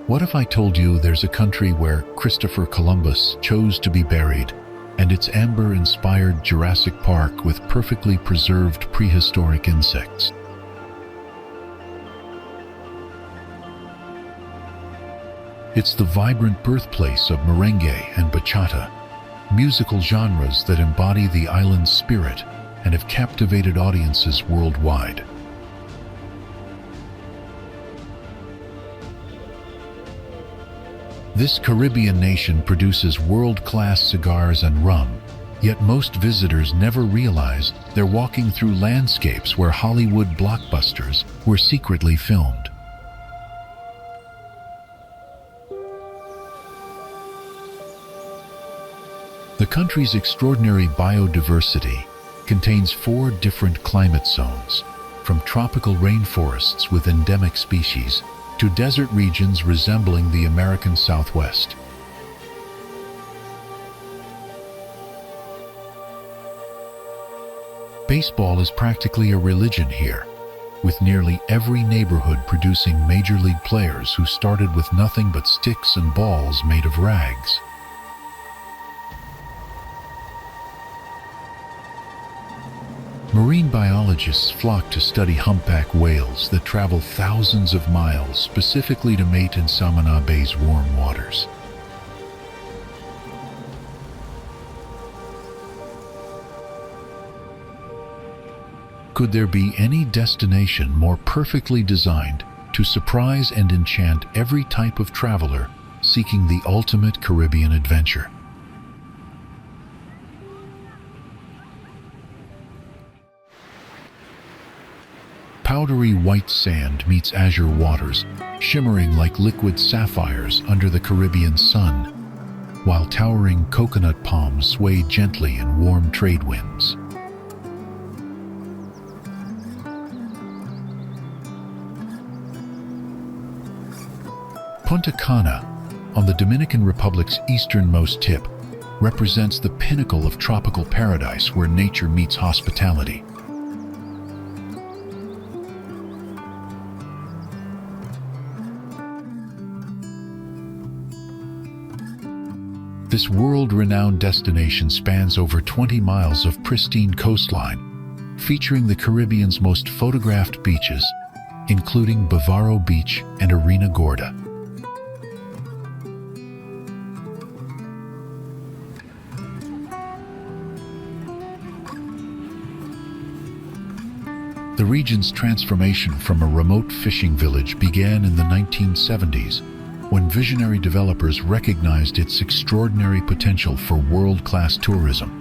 What if I told you there's a country where Christopher Columbus chose to be buried, and its amber-inspired Jurassic Park with perfectly preserved prehistoric insects? It's the vibrant birthplace of merengue and bachata, musical genres that embody the island's spirit and have captivated audiences worldwide. This Caribbean nation produces world-class cigars and rum, yet most visitors never realize they're walking through landscapes where Hollywood blockbusters were secretly filmed. The country's extraordinary biodiversity contains 4 different climate zones, from tropical rainforests with endemic species to desert regions resembling the American Southwest. Baseball is practically a religion here, with nearly every neighborhood producing major league players who started with nothing but sticks and balls made of rags. Marine biologists flock to study humpback whales that travel thousands of miles specifically to mate in Saona Bay's warm waters. Could there be any destination more perfectly designed to surprise and enchant every type of traveler seeking the ultimate Caribbean adventure? Powdery white sand meets azure waters, shimmering like liquid sapphires under the Caribbean sun, while towering coconut palms sway gently in warm trade winds. Punta Cana, on the Dominican Republic's easternmost tip, represents the pinnacle of tropical paradise where nature meets hospitality. This world-renowned destination spans over 20 miles of pristine coastline, featuring the Caribbean's most photographed beaches, including Bavaro Beach and Arena Gorda. The region's transformation from a remote fishing village began in the 1970s, when visionary developers recognized its extraordinary potential for world-class tourism.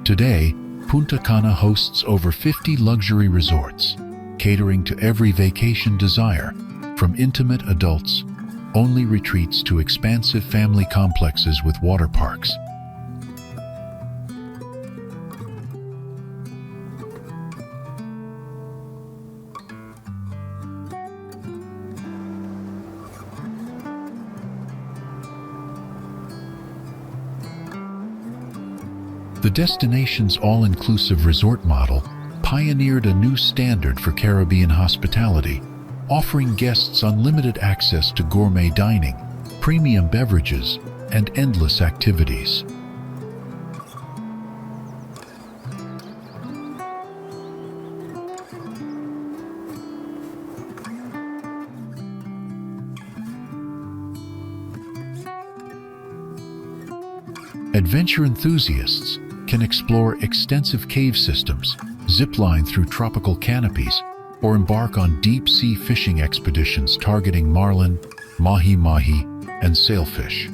Today, Punta Cana hosts over 50 luxury resorts, catering to every vacation desire, from intimate adults-only retreats to expansive family complexes with water parks. The destination's all-inclusive resort model pioneered a new standard for Caribbean hospitality, offering guests unlimited access to gourmet dining, premium beverages, and endless activities. Adventure enthusiasts can explore extensive cave systems, zip-line through tropical canopies, or embark on deep-sea fishing expeditions targeting marlin, mahi-mahi, and sailfish.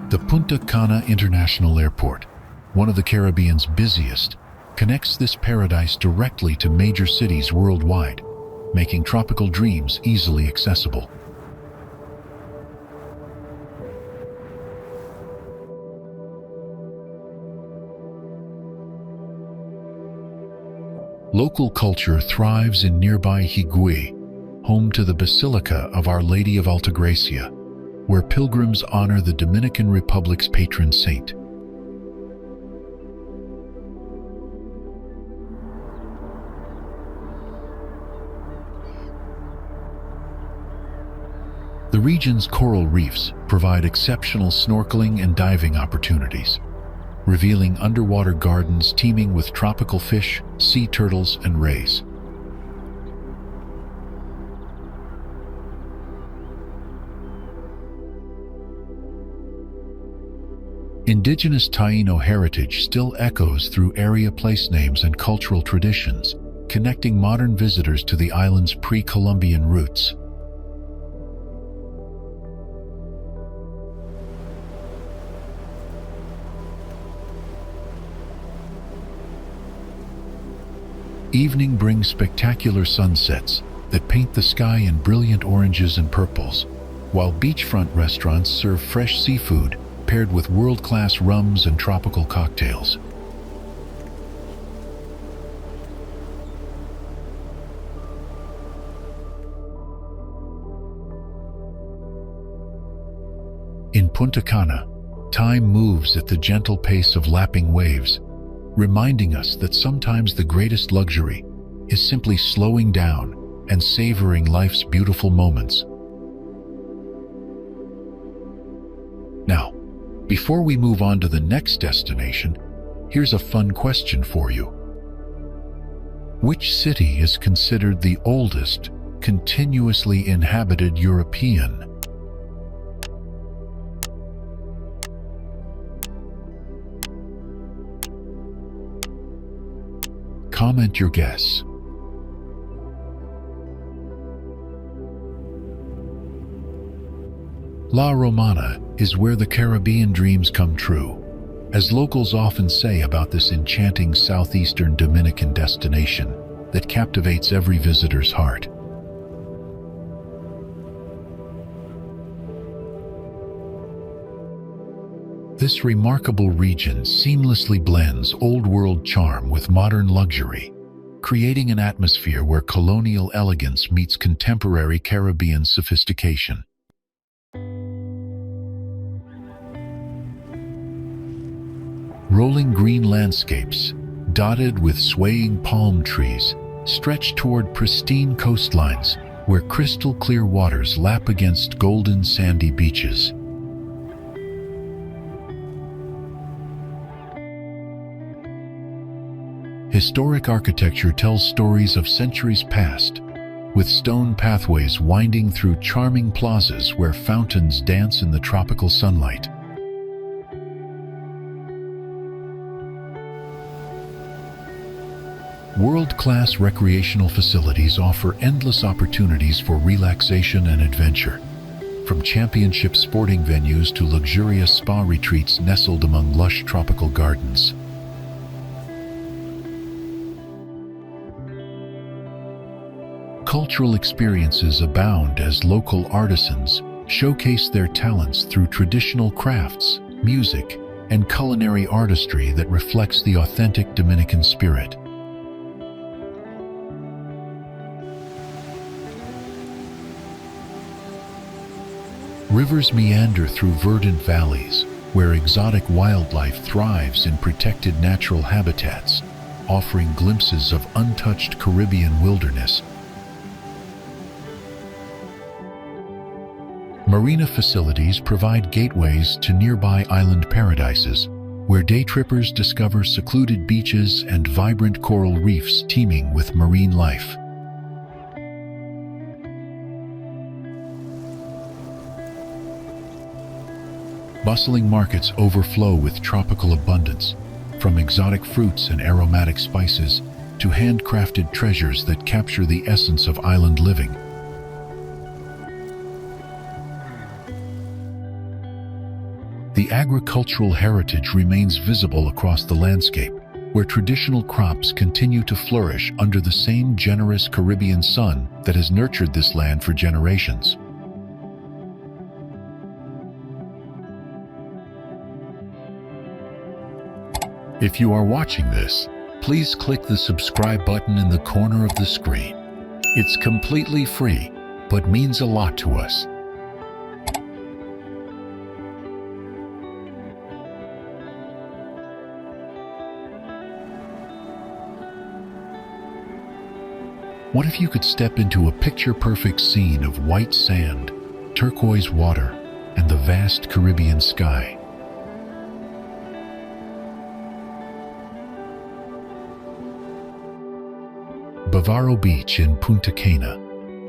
The Punta Cana International Airport, one of the Caribbean's busiest, connects this paradise directly to major cities worldwide, making tropical dreams easily accessible. Local culture thrives in nearby Higui, home to the Basilica of Our Lady of Altagracia, where pilgrims honor the Dominican Republic's patron saint. The region's coral reefs provide exceptional snorkeling and diving opportunities, revealing underwater gardens teeming with tropical fish, sea turtles, and rays. Indigenous Taino heritage still echoes through area place names and cultural traditions, connecting modern visitors to the island's pre-Columbian roots. Evening brings spectacular sunsets that paint the sky in brilliant oranges and purples, while beachfront restaurants serve fresh seafood paired with world-class rums and tropical cocktails. In Punta Cana, time moves at the gentle pace of lapping waves, reminding us that sometimes the greatest luxury is simply slowing down and savoring life's beautiful moments. Now, before we move on to the next destination, here's a fun question for you. Which city is considered the oldest continuously inhabited European? Comment your guess. La Romana is where the Caribbean dreams come true, as locals often say about this enchanting southeastern Dominican destination that captivates every visitor's heart. This remarkable region seamlessly blends old-world charm with modern luxury, creating an atmosphere where colonial elegance meets contemporary Caribbean sophistication. Rolling green landscapes, dotted with swaying palm trees, stretch toward pristine coastlines where crystal-clear waters lap against golden sandy beaches. Historic architecture tells stories of centuries past, with stone pathways winding through charming plazas where fountains dance in the tropical sunlight. World-class recreational facilities offer endless opportunities for relaxation and adventure, from championship sporting venues to luxurious spa retreats nestled among lush tropical gardens. Cultural experiences abound as local artisans showcase their talents through traditional crafts, music, and culinary artistry that reflects the authentic Dominican spirit. Rivers meander through verdant valleys, where exotic wildlife thrives in protected natural habitats, offering glimpses of untouched Caribbean wilderness. Marina facilities provide gateways to nearby island paradises, where day trippers discover secluded beaches and vibrant coral reefs teeming with marine life. Bustling markets overflow with tropical abundance, from exotic fruits and aromatic spices to handcrafted treasures that capture the essence of island living. The agricultural heritage remains visible across the landscape, where traditional crops continue to flourish under the same generous Caribbean sun that has nurtured this land for generations. If you are watching this, please click the subscribe button in the corner of the screen. It's completely free, but means a lot to us. What if you could step into a picture-perfect scene of white sand, turquoise water, and the vast Caribbean sky? Bavaro Beach in Punta Cana,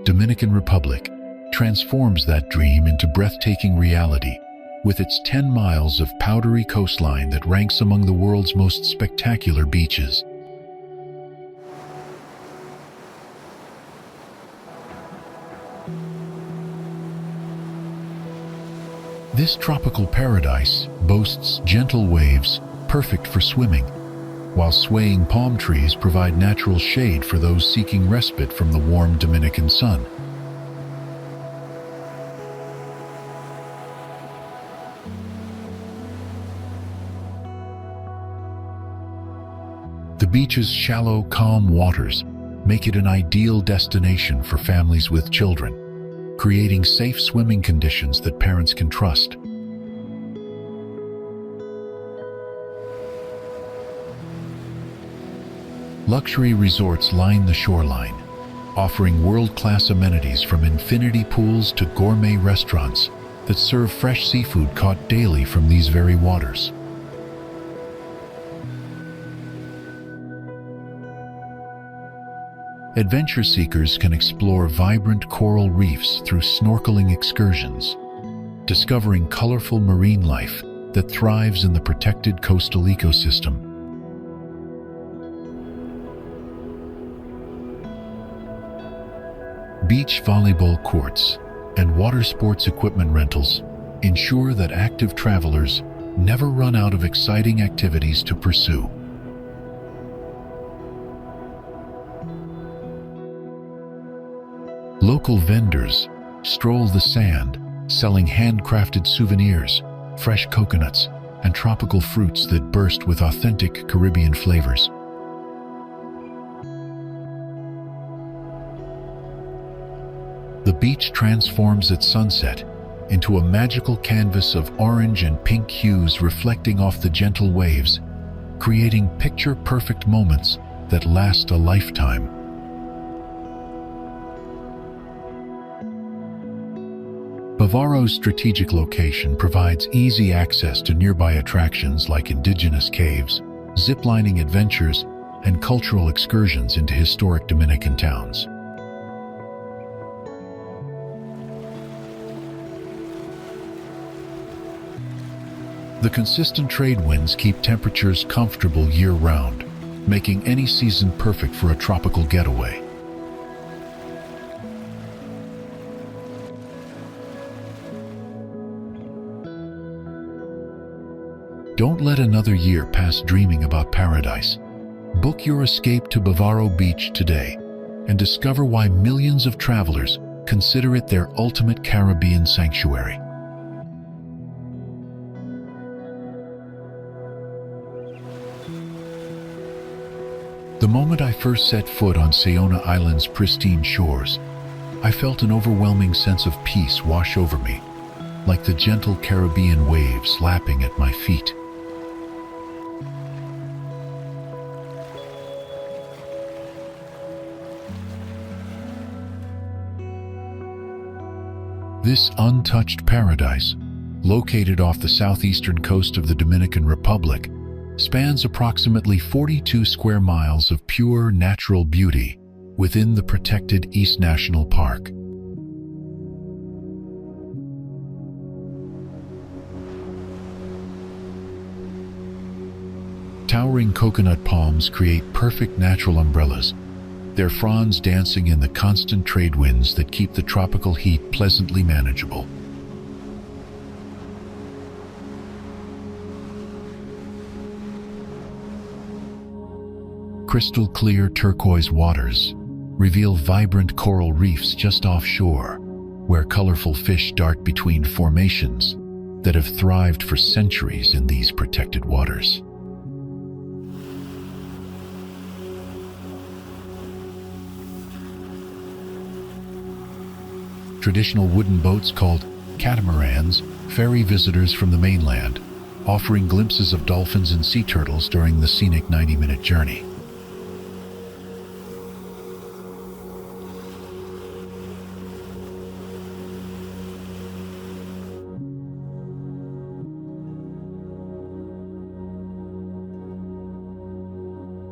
Dominican Republic, transforms that dream into breathtaking reality with its 10 miles of powdery coastline that ranks among the world's most spectacular beaches. This tropical paradise boasts gentle waves, perfect for swimming, while swaying palm trees provide natural shade for those seeking respite from the warm Dominican sun. The beach's shallow, calm waters make it an ideal destination for families with children, creating safe swimming conditions that parents can trust. Luxury resorts line the shoreline, offering world-class amenities from infinity pools to gourmet restaurants that serve fresh seafood caught daily from these very waters. Adventure seekers can explore vibrant coral reefs through snorkeling excursions, discovering colorful marine life that thrives in the protected coastal ecosystem. Beach volleyball courts and water sports equipment rentals ensure that active travelers never run out of exciting activities to pursue. Local vendors stroll the sand, selling handcrafted souvenirs, fresh coconuts, and tropical fruits that burst with authentic Caribbean flavors. The beach transforms at sunset into a magical canvas of orange and pink hues reflecting off the gentle waves, creating picture-perfect moments that last a lifetime. Bavaro's strategic location provides easy access to nearby attractions like indigenous caves, ziplining adventures, and cultural excursions into historic Dominican towns. The consistent trade winds keep temperatures comfortable year-round, making any season perfect for a tropical getaway. Don't let another year pass dreaming about paradise. Book your escape to Bavaro Beach today and discover why millions of travelers consider it their ultimate Caribbean sanctuary. The moment I first set foot on Saona Island's pristine shores, I felt an overwhelming sense of peace wash over me, like the gentle Caribbean waves lapping at my feet. This untouched paradise, located off the southeastern coast of the Dominican Republic, spans approximately 42 square miles of pure natural beauty within the protected East National Park. Towering coconut palms create perfect natural umbrellas, their fronds dancing in the constant trade winds that keep the tropical heat pleasantly manageable. Crystal clear turquoise waters reveal vibrant coral reefs just offshore, where colorful fish dart between formations that have thrived for centuries in these protected waters. Traditional wooden boats called catamarans ferry visitors from the mainland, offering glimpses of dolphins and sea turtles during the scenic 90-minute journey.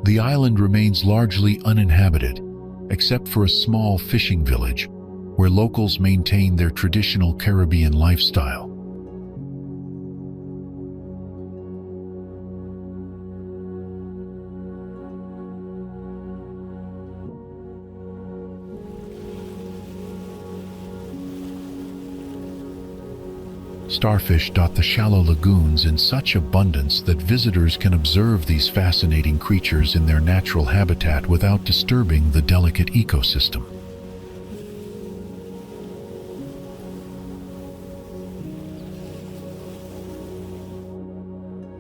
The island remains largely uninhabited, except for a small fishing village where locals maintain their traditional Caribbean lifestyle. Starfish dot the shallow lagoons in such abundance that visitors can observe these fascinating creatures in their natural habitat without disturbing the delicate ecosystem.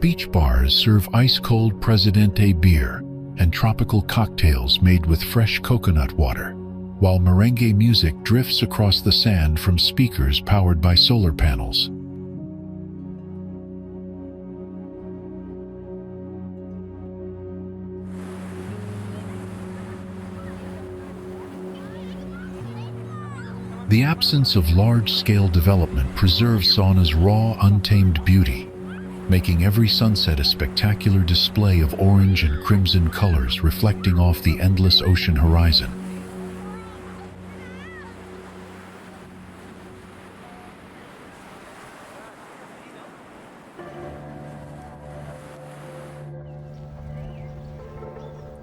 Beach bars serve ice-cold Presidente beer and tropical cocktails made with fresh coconut water, while merengue music drifts across the sand from speakers powered by solar panels. The absence of large-scale development preserves Saona's raw, untamed beauty, making every sunset a spectacular display of orange and crimson colors reflecting off the endless ocean horizon.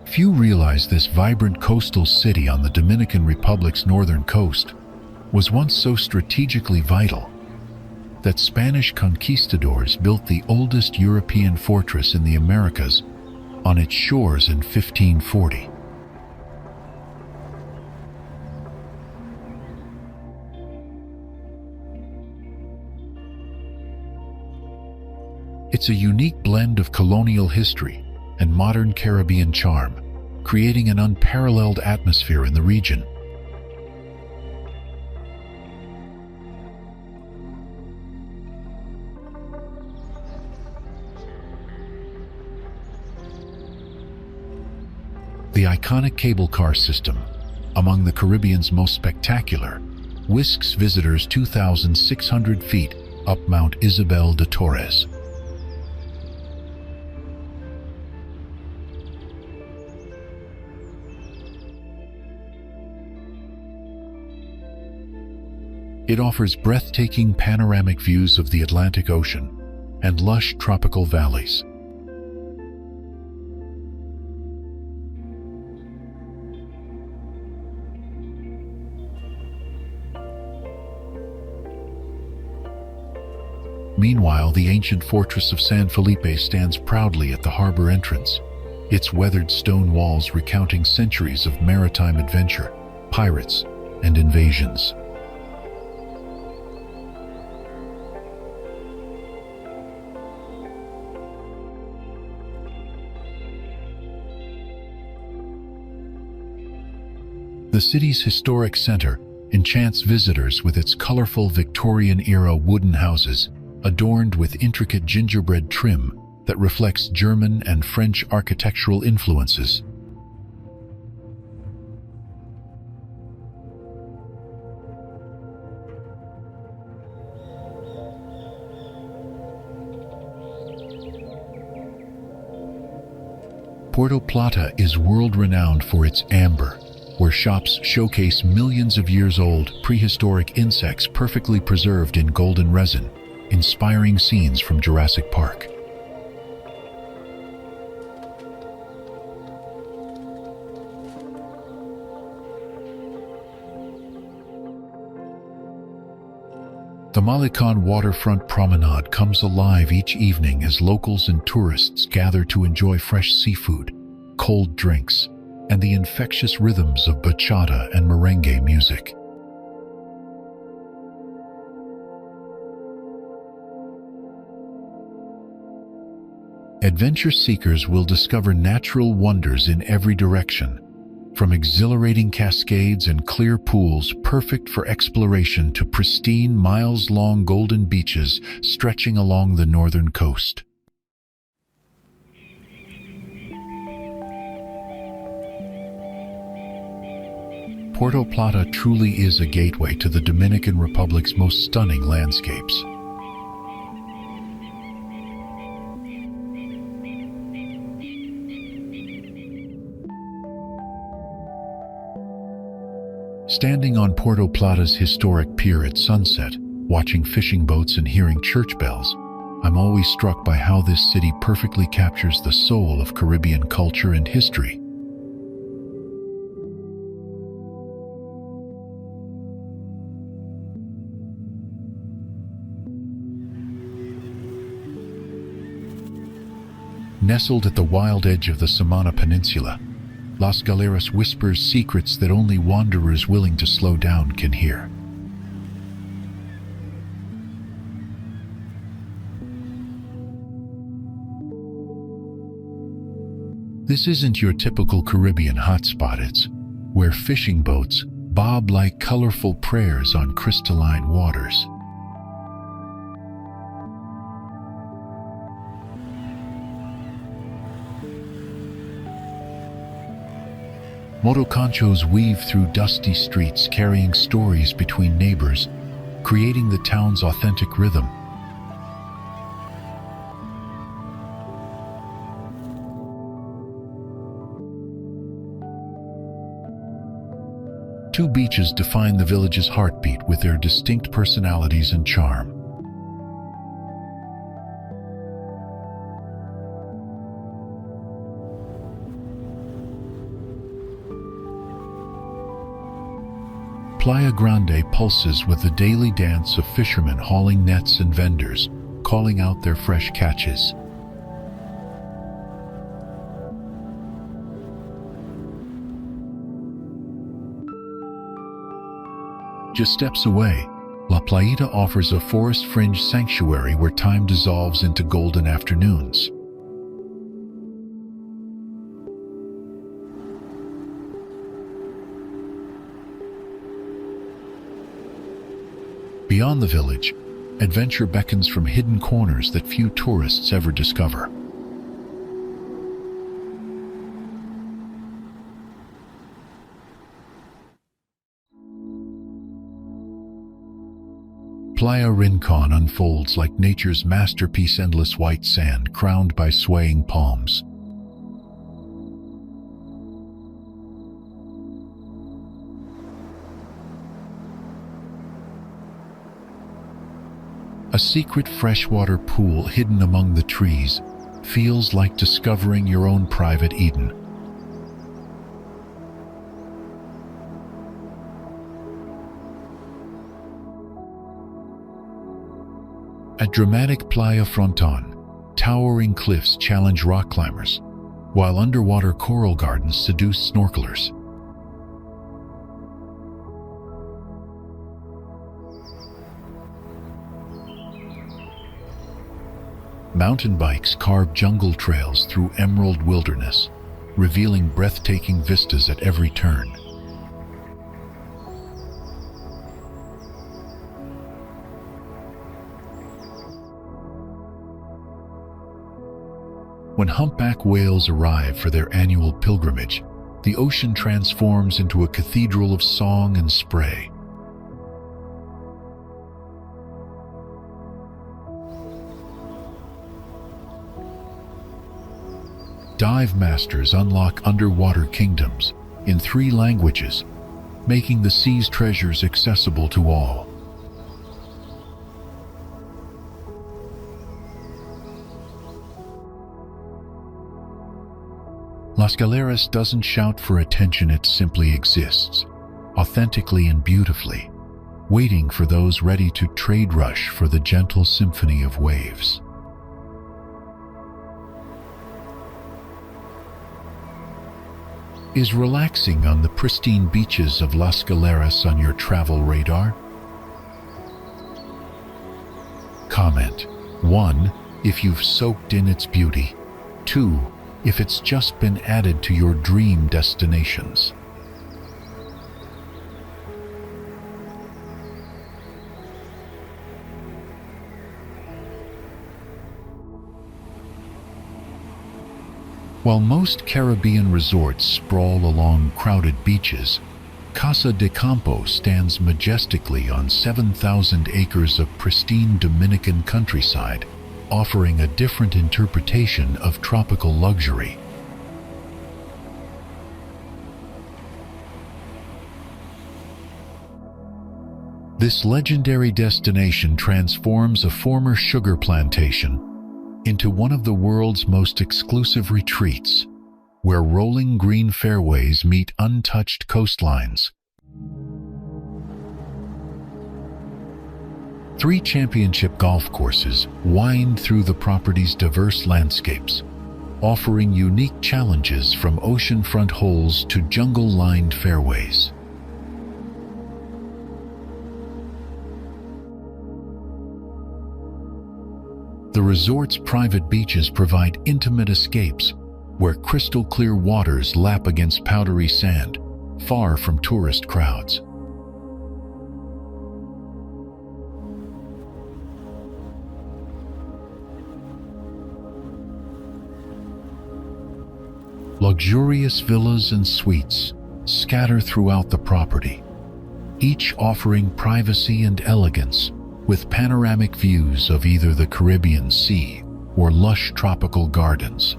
Few realize this vibrant coastal city on the Dominican Republic's northern coast was once so strategically vital that Spanish conquistadors built the oldest European fortress in the Americas on its shores in 1540. It's a unique blend of colonial history and modern Caribbean charm, creating an unparalleled atmosphere in the region. The iconic cable car system, among the Caribbean's most spectacular, whisks visitors 2,600 feet up Mount Isabel de Torres. It offers breathtaking panoramic views of the Atlantic Ocean and lush tropical valleys. Meanwhile, the ancient fortress of San Felipe stands proudly at the harbor entrance, its weathered stone walls recounting centuries of maritime adventure, pirates, and invasions. The city's historic center enchants visitors with its colorful Victorian-era wooden houses, adorned with intricate gingerbread trim that reflects German and French architectural influences. Puerto Plata is world-renowned for its amber, where shops showcase millions of years old prehistoric insects perfectly preserved in golden resin, inspiring scenes from Jurassic Park. The Malecon waterfront promenade comes alive each evening as locals and tourists gather to enjoy fresh seafood, cold drinks, and the infectious rhythms of bachata and merengue music. Adventure seekers will discover natural wonders in every direction, From exhilarating cascades and clear pools perfect for exploration to pristine miles-long golden beaches stretching along the northern coast. Puerto Plata truly is a gateway to the Dominican Republic's most stunning landscapes. Standing on Puerto Plata's historic pier at sunset, watching fishing boats and hearing church bells, I'm always struck by how this city perfectly captures the soul of Caribbean culture and history. Nestled at the wild edge of the Samana Peninsula, Las Galeras whispers secrets that only wanderers willing to slow down can hear. This isn't your typical Caribbean hotspot. It's where fishing boats bob like colorful prayers on crystalline waters. Motoconchos weave through dusty streets carrying stories between neighbors, creating the town's authentic rhythm. Two beaches define the village's heartbeat with their distinct personalities and charm. Playa Grande pulses with the daily dance of fishermen hauling nets and vendors, calling out their fresh catches. Just steps away, La Playita offers a forest-fringed sanctuary where time dissolves into golden afternoons. Beyond the village, adventure beckons from hidden corners that few tourists ever discover. Playa Rincon unfolds like nature's masterpiece, endless white sand crowned by swaying palms. A secret freshwater pool hidden among the trees feels like discovering your own private Eden. At dramatic Playa Fronton, towering cliffs challenge rock climbers, while underwater coral gardens seduce snorkelers. Mountain bikes carve jungle trails through emerald wilderness, revealing breathtaking vistas at every turn. When humpback whales arrive for their annual pilgrimage, the ocean transforms into a cathedral of song and spray. Dive masters unlock underwater kingdoms in 3 languages, making the sea's treasures accessible to all. Las Galeras doesn't shout for attention, it simply exists, authentically and beautifully, waiting for those ready to trade rush for the gentle symphony of waves. Is relaxing on the pristine beaches of Las Galeras on your travel radar? Comment. 1. If you've soaked in its beauty. 2. If it's just been added to your dream destinations. While most Caribbean resorts sprawl along crowded beaches, Casa de Campo stands majestically on 7,000 acres of pristine Dominican countryside, offering a different interpretation of tropical luxury. This legendary destination transforms a former sugar plantation into one of the world's most exclusive retreats, where rolling green fairways meet untouched coastlines. 3 championship golf courses wind through the property's diverse landscapes, offering unique challenges from oceanfront holes to jungle-lined fairways. The resort's private beaches provide intimate escapes where crystal-clear waters lap against powdery sand, far from tourist crowds. Luxurious villas and suites scatter throughout the property, each offering privacy and elegance, with panoramic views of either the Caribbean Sea or lush tropical gardens.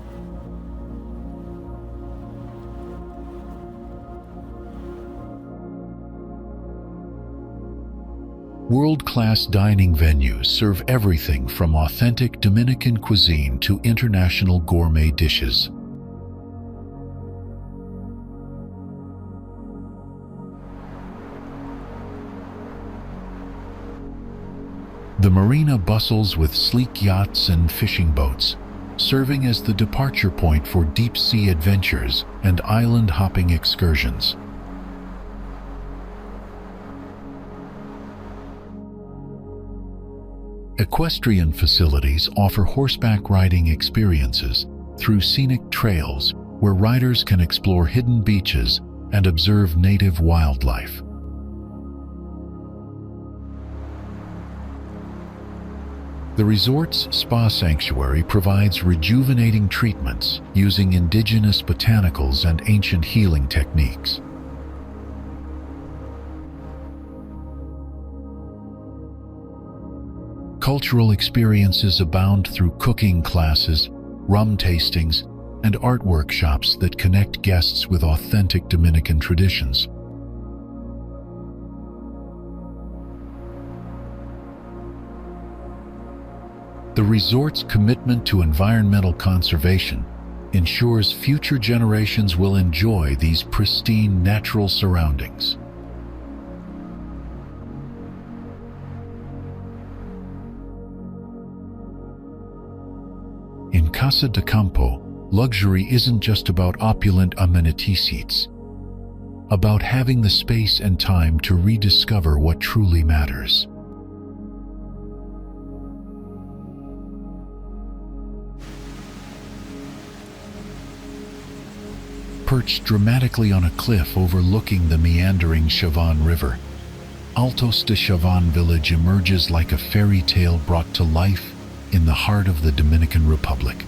World-class dining venues serve everything from authentic Dominican cuisine to international gourmet dishes. The marina bustles with sleek yachts and fishing boats, serving as the departure point for deep-sea adventures and island-hopping excursions. Equestrian facilities offer horseback riding experiences through scenic trails where riders can explore hidden beaches and observe native wildlife. The resort's spa sanctuary provides rejuvenating treatments using indigenous botanicals and ancient healing techniques. Cultural experiences abound through cooking classes, rum tastings, and art workshops that connect guests with authentic Dominican traditions. The resort's commitment to environmental conservation ensures future generations will enjoy these pristine natural surroundings. In Casa de Campo, luxury isn't just about opulent amenity suites, about having the space and time to rediscover what truly matters. Perched dramatically on a cliff overlooking the meandering Chavon River, Altos de Chavon village emerges like a fairy tale brought to life in the heart of the Dominican Republic.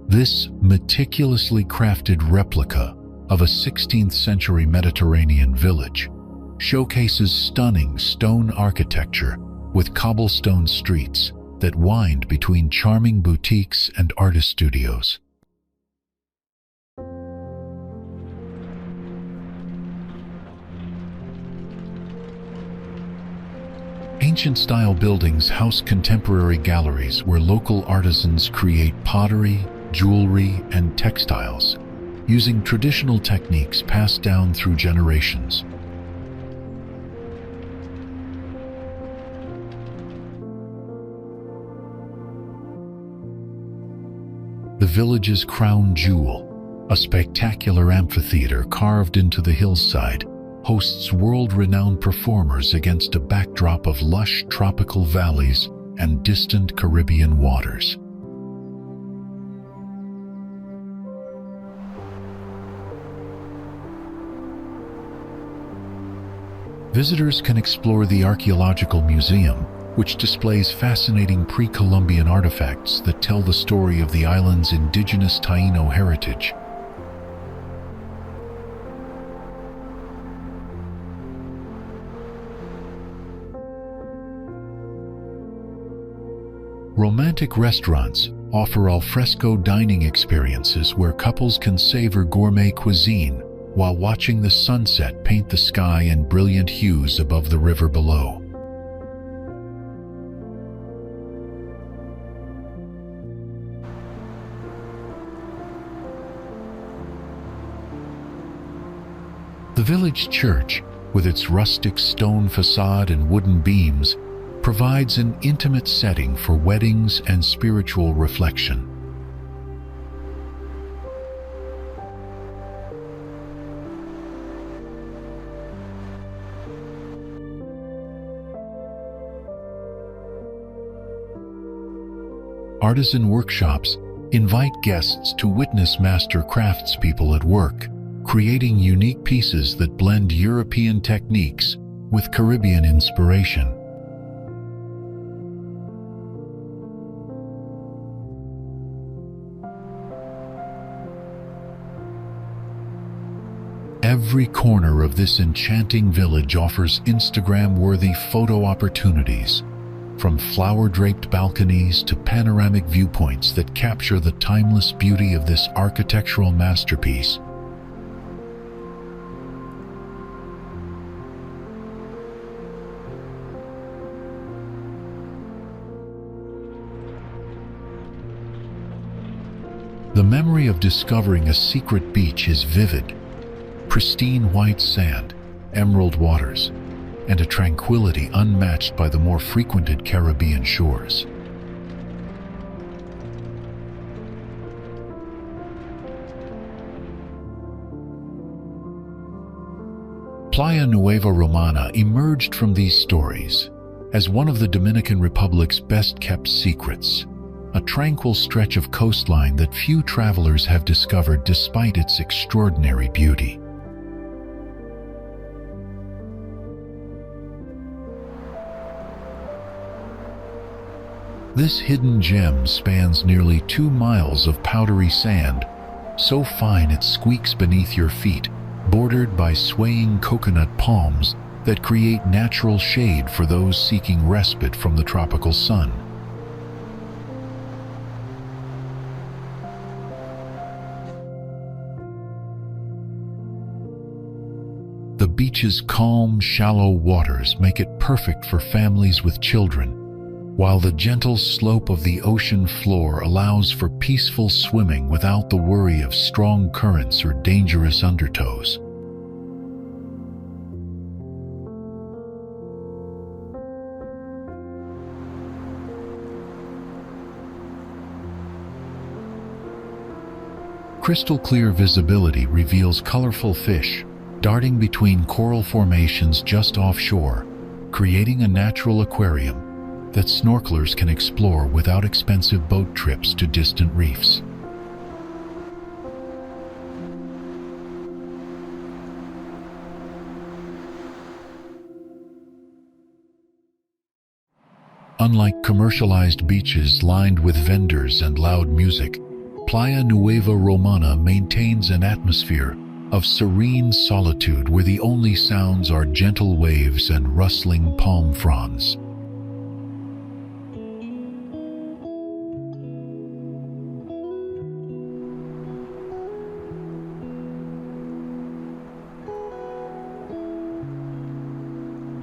This meticulously crafted replica of a 16th century Mediterranean village showcases stunning stone architecture with cobblestone streets that wind between charming boutiques and artist studios. Ancient-style buildings house contemporary galleries where local artisans create pottery, jewelry, and textiles, using traditional techniques passed down through generations. The village's crown jewel, a spectacular amphitheater carved into the hillside, hosts world-renowned performers against a backdrop of lush tropical valleys and distant Caribbean waters. Visitors can explore the Archaeological Museum, which displays fascinating pre-Columbian artifacts that tell the story of the island's indigenous Taino heritage. Romantic restaurants offer alfresco dining experiences where couples can savor gourmet cuisine while watching the sunset paint the sky in brilliant hues above the river below. The village church, with its rustic stone facade and wooden beams, provides an intimate setting for weddings and spiritual reflection. Artisan workshops invite guests to witness master craftspeople at work, creating unique pieces that blend European techniques with Caribbean inspiration. Every corner of this enchanting village offers Instagram-worthy photo opportunities, from flower-draped balconies to panoramic viewpoints that capture the timeless beauty of this architectural masterpiece. The memory of discovering a secret beach is vivid. Pristine white sand, emerald waters, and a tranquility unmatched by the more frequented Caribbean shores. Playa Nueva Romana emerged from these stories as one of the Dominican Republic's best-kept secrets, a tranquil stretch of coastline that few travelers have discovered despite its extraordinary beauty. This hidden gem spans nearly 2 miles of powdery sand, so fine it squeaks beneath your feet, bordered by swaying coconut palms that create natural shade for those seeking respite from the tropical sun. The beach's calm, shallow waters make it perfect for families with children, while the gentle slope of the ocean floor allows for peaceful swimming without the worry of strong currents or dangerous undertows. Crystal clear visibility reveals colorful fish darting between coral formations just offshore, creating a natural aquarium that snorkelers can explore without expensive boat trips to distant reefs. Unlike commercialized beaches lined with vendors and loud music, Playa Nueva Romana maintains an atmosphere of serene solitude where the only sounds are gentle waves and rustling palm fronds.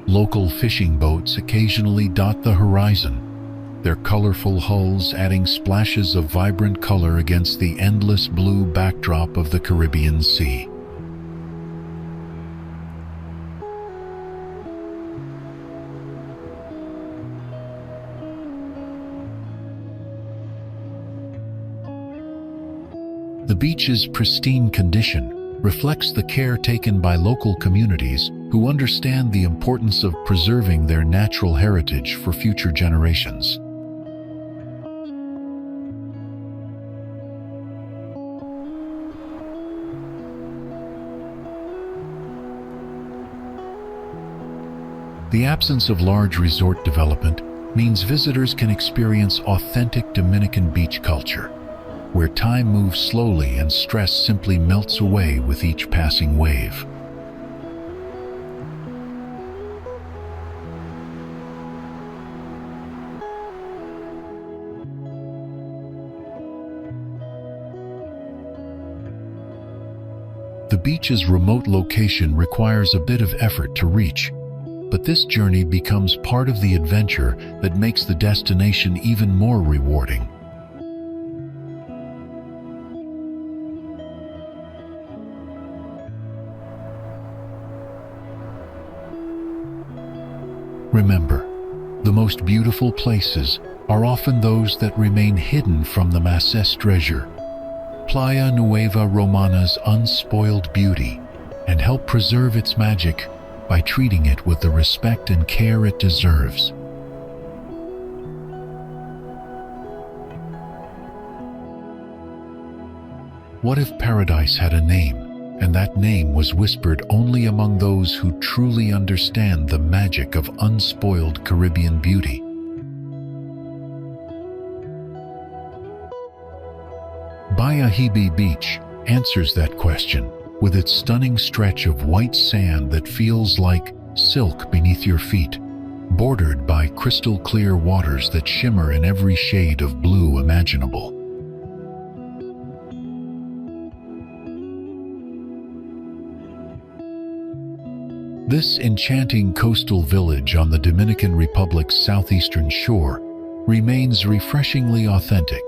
Local fishing boats occasionally dot the horizon, their colorful hulls adding splashes of vibrant color against the endless blue backdrop of the Caribbean Sea. The beach's pristine condition reflects the care taken by local communities who understand the importance of preserving their natural heritage for future generations. The absence of large resort development means visitors can experience authentic Dominican beach culture, where time moves slowly and stress simply melts away with each passing wave. The beach's remote location requires a bit of effort to reach, but this journey becomes part of the adventure that makes the destination even more rewarding. Remember, the most beautiful places are often those that remain hidden from the masses treasure. Playa Nueva Romana's unspoiled beauty, and help preserve its magic by treating it with the respect and care it deserves. What if paradise had a name, and that name was whispered only among those who truly understand the magic of unspoiled Caribbean beauty? Bayahibe Beach answers that question, with its stunning stretch of white sand that feels like silk beneath your feet, bordered by crystal clear waters that shimmer in every shade of blue imaginable. This enchanting coastal village on the Dominican Republic's southeastern shore remains refreshingly authentic,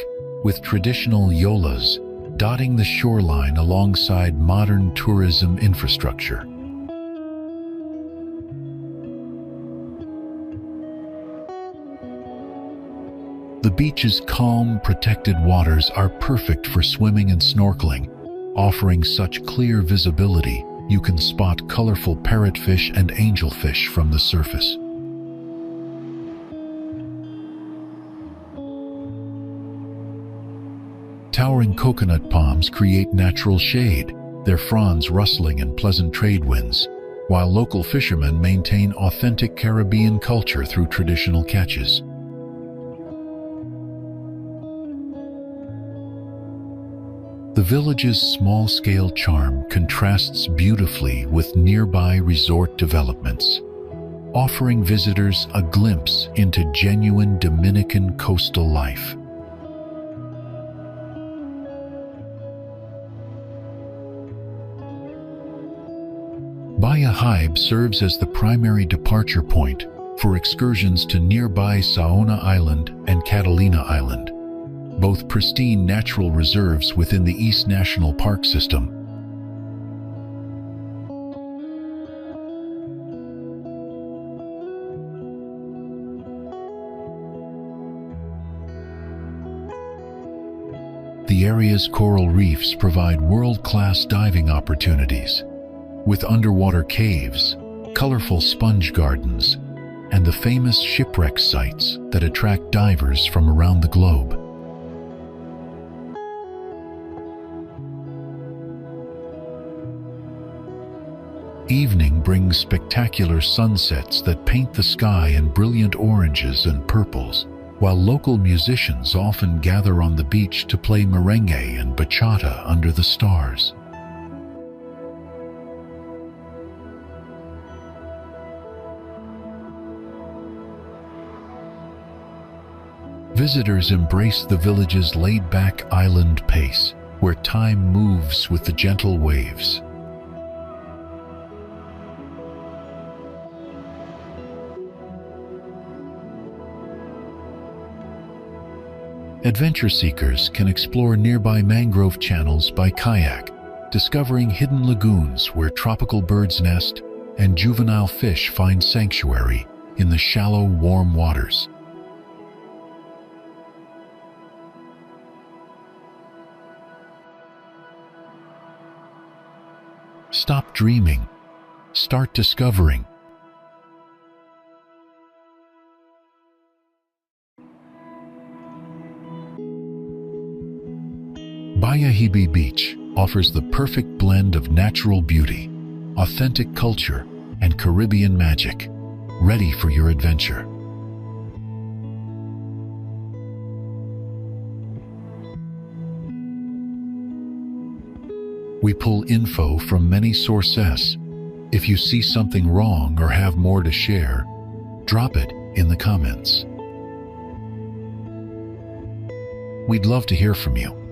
with traditional yolas dotting the shoreline alongside modern tourism infrastructure. The beach's calm, protected waters are perfect for swimming and snorkeling, offering such clear visibility you can spot colorful parrotfish and angelfish from the surface. Towering coconut palms create natural shade, their fronds rustling in pleasant trade winds, while local fishermen maintain authentic Caribbean culture through traditional catches. The village's small-scale charm contrasts beautifully with nearby resort developments, offering visitors a glimpse into genuine Dominican coastal life. Bayahibe serves as the primary departure point for excursions to nearby Saona Island and Catalina Island, both pristine natural reserves within the East National Park system. The area's coral reefs provide world-class diving opportunities, with underwater caves, colorful sponge gardens, and the famous shipwreck sites that attract divers from around the globe. Evening brings spectacular sunsets that paint the sky in brilliant oranges and purples, while local musicians often gather on the beach to play merengue and bachata under the stars. Visitors embrace the village's laid-back island pace, where time moves with the gentle waves. Adventure seekers can explore nearby mangrove channels by kayak, discovering hidden lagoons where tropical birds nest and juvenile fish find sanctuary in the shallow, warm waters. Stop dreaming. Start discovering. Bayahibe Beach offers the perfect blend of natural beauty, authentic culture, and Caribbean magic, ready for your adventure. We pull info from many sources. If you see something wrong or have more to share, drop it in the comments. We'd love to hear from you.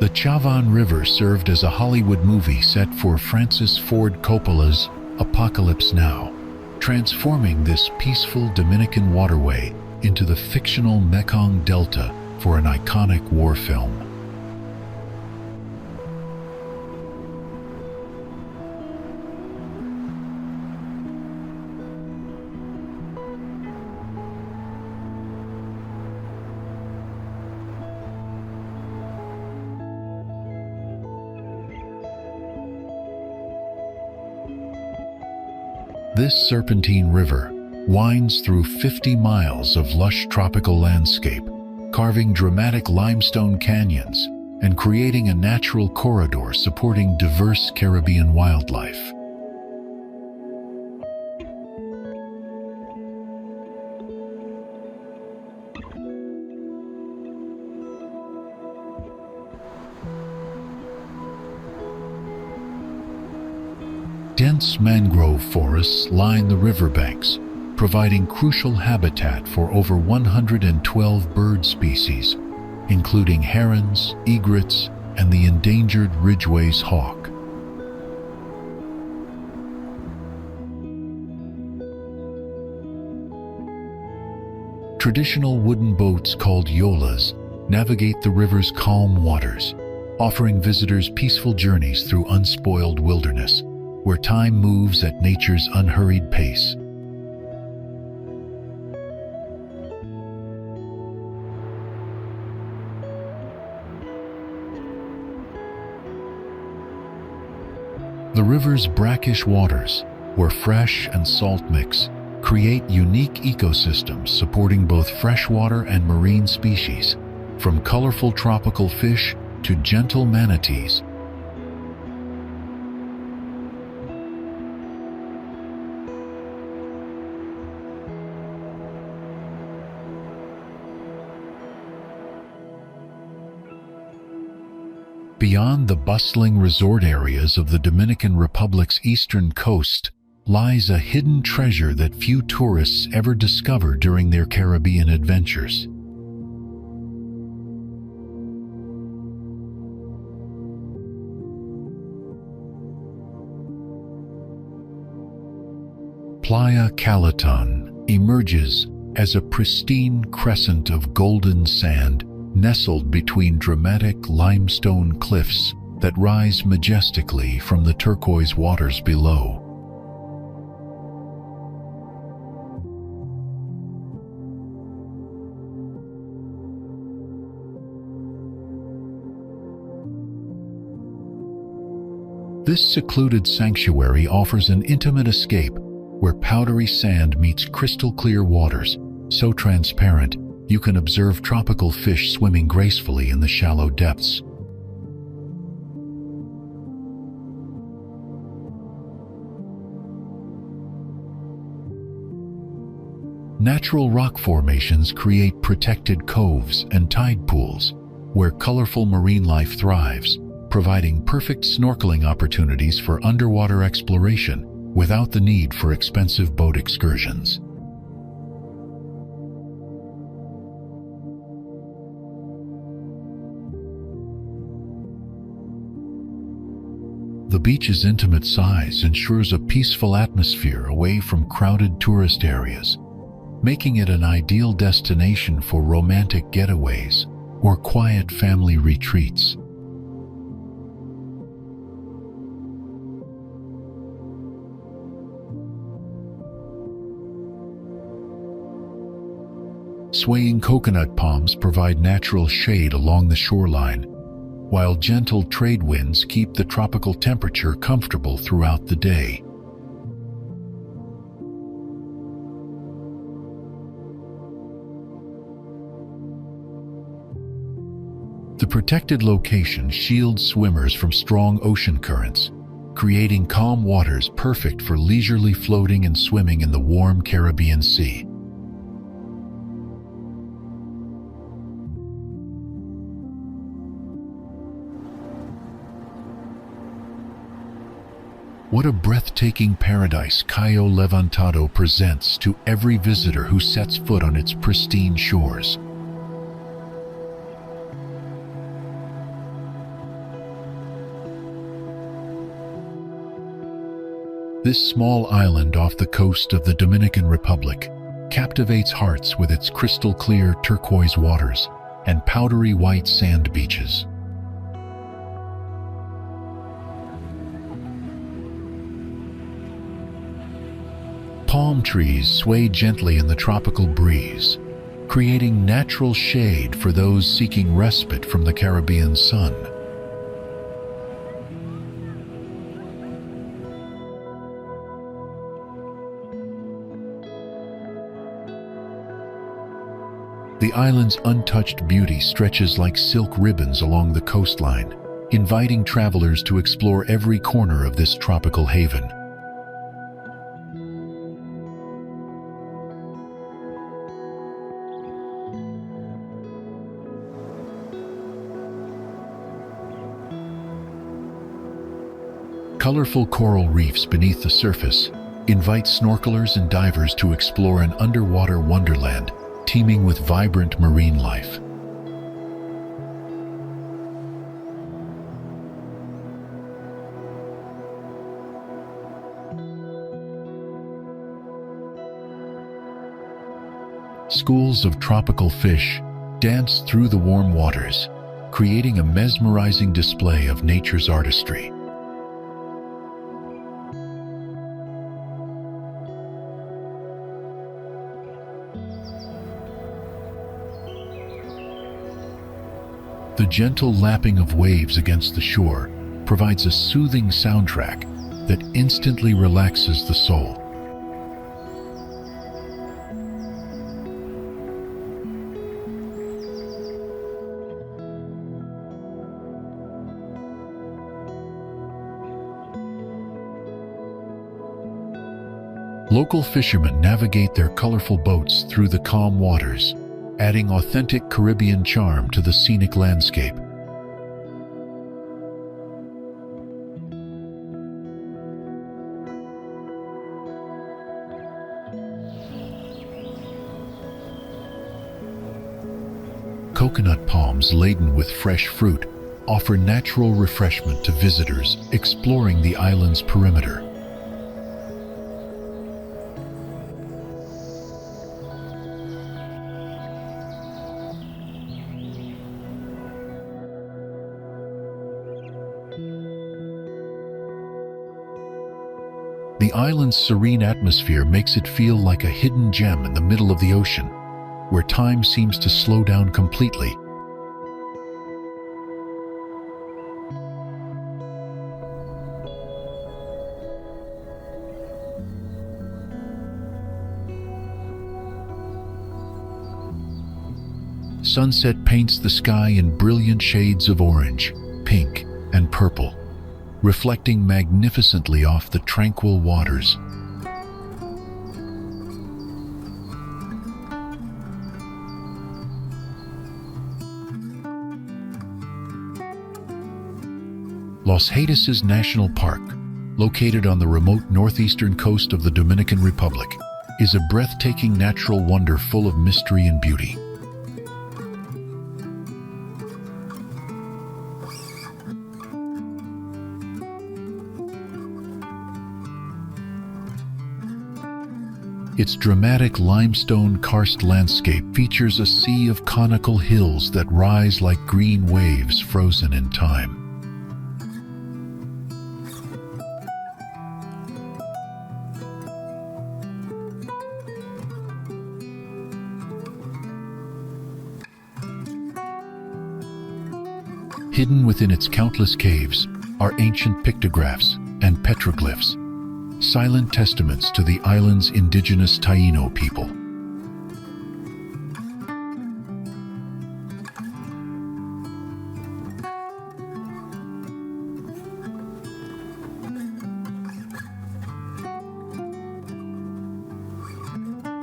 The Chavon River served as a Hollywood movie set for Francis Ford Coppola's Apocalypse Now, transforming this peaceful Dominican waterway into the fictional Mekong Delta for an iconic war film. This serpentine river winds through 50 miles of lush tropical landscape, carving dramatic limestone canyons and creating a natural corridor supporting diverse Caribbean wildlife. Dense mangrove forests line the riverbanks, providing crucial habitat for over 112 bird species, including herons, egrets, and the endangered Ridgway's hawk. Traditional wooden boats called yolas navigate the river's calm waters, offering visitors peaceful journeys through unspoiled wilderness, where time moves at nature's unhurried pace. The river's brackish waters, where fresh and salt mix, create unique ecosystems supporting both freshwater and marine species, from colorful tropical fish to gentle manatees. Beyond the bustling resort areas of the Dominican Republic's eastern coast lies a hidden treasure that few tourists ever discover during their Caribbean adventures. Playa Caleton emerges as a pristine crescent of golden sand nestled between dramatic limestone cliffs that rise majestically from the turquoise waters below. This secluded sanctuary offers an intimate escape where powdery sand meets crystal clear waters, so transparent you can observe tropical fish swimming gracefully in the shallow depths. Natural rock formations create protected coves and tide pools, where colorful marine life thrives, providing perfect snorkeling opportunities for underwater exploration without the need for expensive boat excursions. The beach's intimate size ensures a peaceful atmosphere away from crowded tourist areas, making it an ideal destination for romantic getaways or quiet family retreats. Swaying coconut palms provide natural shade along the shoreline, while gentle trade winds keep the tropical temperature comfortable throughout the day. protected location shields swimmers from strong ocean currents, creating calm waters perfect for leisurely floating and swimming in the warm Caribbean Sea. What a breathtaking paradise Cayo Levantado presents to every visitor who sets foot on its pristine shores. This small island off the coast of the Dominican Republic captivates hearts with its crystal-clear turquoise waters and powdery white sand beaches. Palm trees sway gently in the tropical breeze, creating natural shade for those seeking respite from the Caribbean sun. The island's untouched beauty stretches like silk ribbons along the coastline, inviting travelers to explore every corner of this tropical haven. Colorful coral reefs beneath the surface invite snorkelers and divers to explore an underwater wonderland teeming with vibrant marine life. Schools of tropical fish dance through the warm waters, creating a mesmerizing display of nature's artistry. The gentle lapping of waves against the shore provides a soothing soundtrack that instantly relaxes the soul. Local fishermen navigate their colorful boats through the calm waters, adding authentic Caribbean charm to the scenic landscape. Coconut palms laden with fresh fruit offer natural refreshment to visitors exploring the island's perimeter. The island's serene atmosphere makes it feel like a hidden gem in the middle of the ocean, where time seems to slow down completely. Sunset paints the sky in brilliant shades of orange, pink, and purple, reflecting magnificently off the tranquil waters. Los Haitises National Park, located on the remote northeastern coast of the Dominican Republic, is a breathtaking natural wonder full of mystery and beauty. Its dramatic limestone karst landscape features a sea of conical hills that rise like green waves frozen in time. Hidden within its countless caves are ancient pictographs and petroglyphs, silent testaments to the island's indigenous Taino people.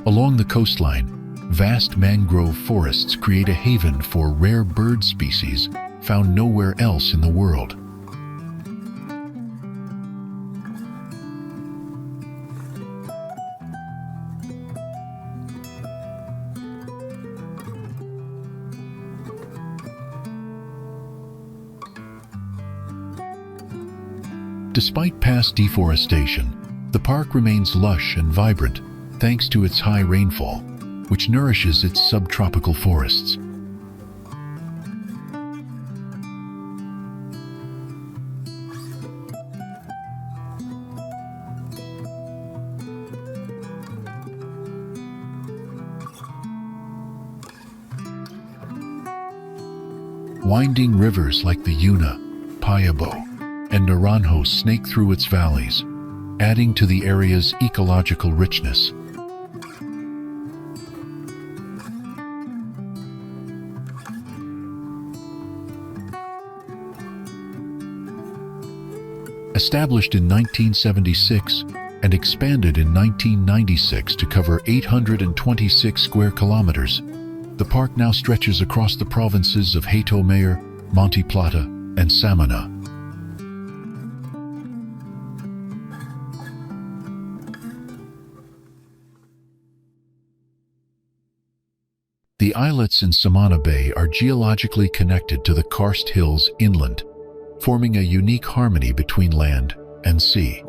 Along the coastline, vast mangrove forests create a haven for rare bird species found nowhere else in the world. Despite past deforestation, the park remains lush and vibrant thanks to its high rainfall, which nourishes its subtropical forests. Winding rivers like the Yuna, Payabo, and Naranjo snake through its valleys, adding to the area's ecological richness. Established in 1976 and expanded in 1996 to cover 826 square kilometers, the park now stretches across the provinces of Hato Mayor, Monte Plata, and Samana. The islets in Saona Bay are geologically connected to the karst hills inland, forming a unique harmony between land and sea.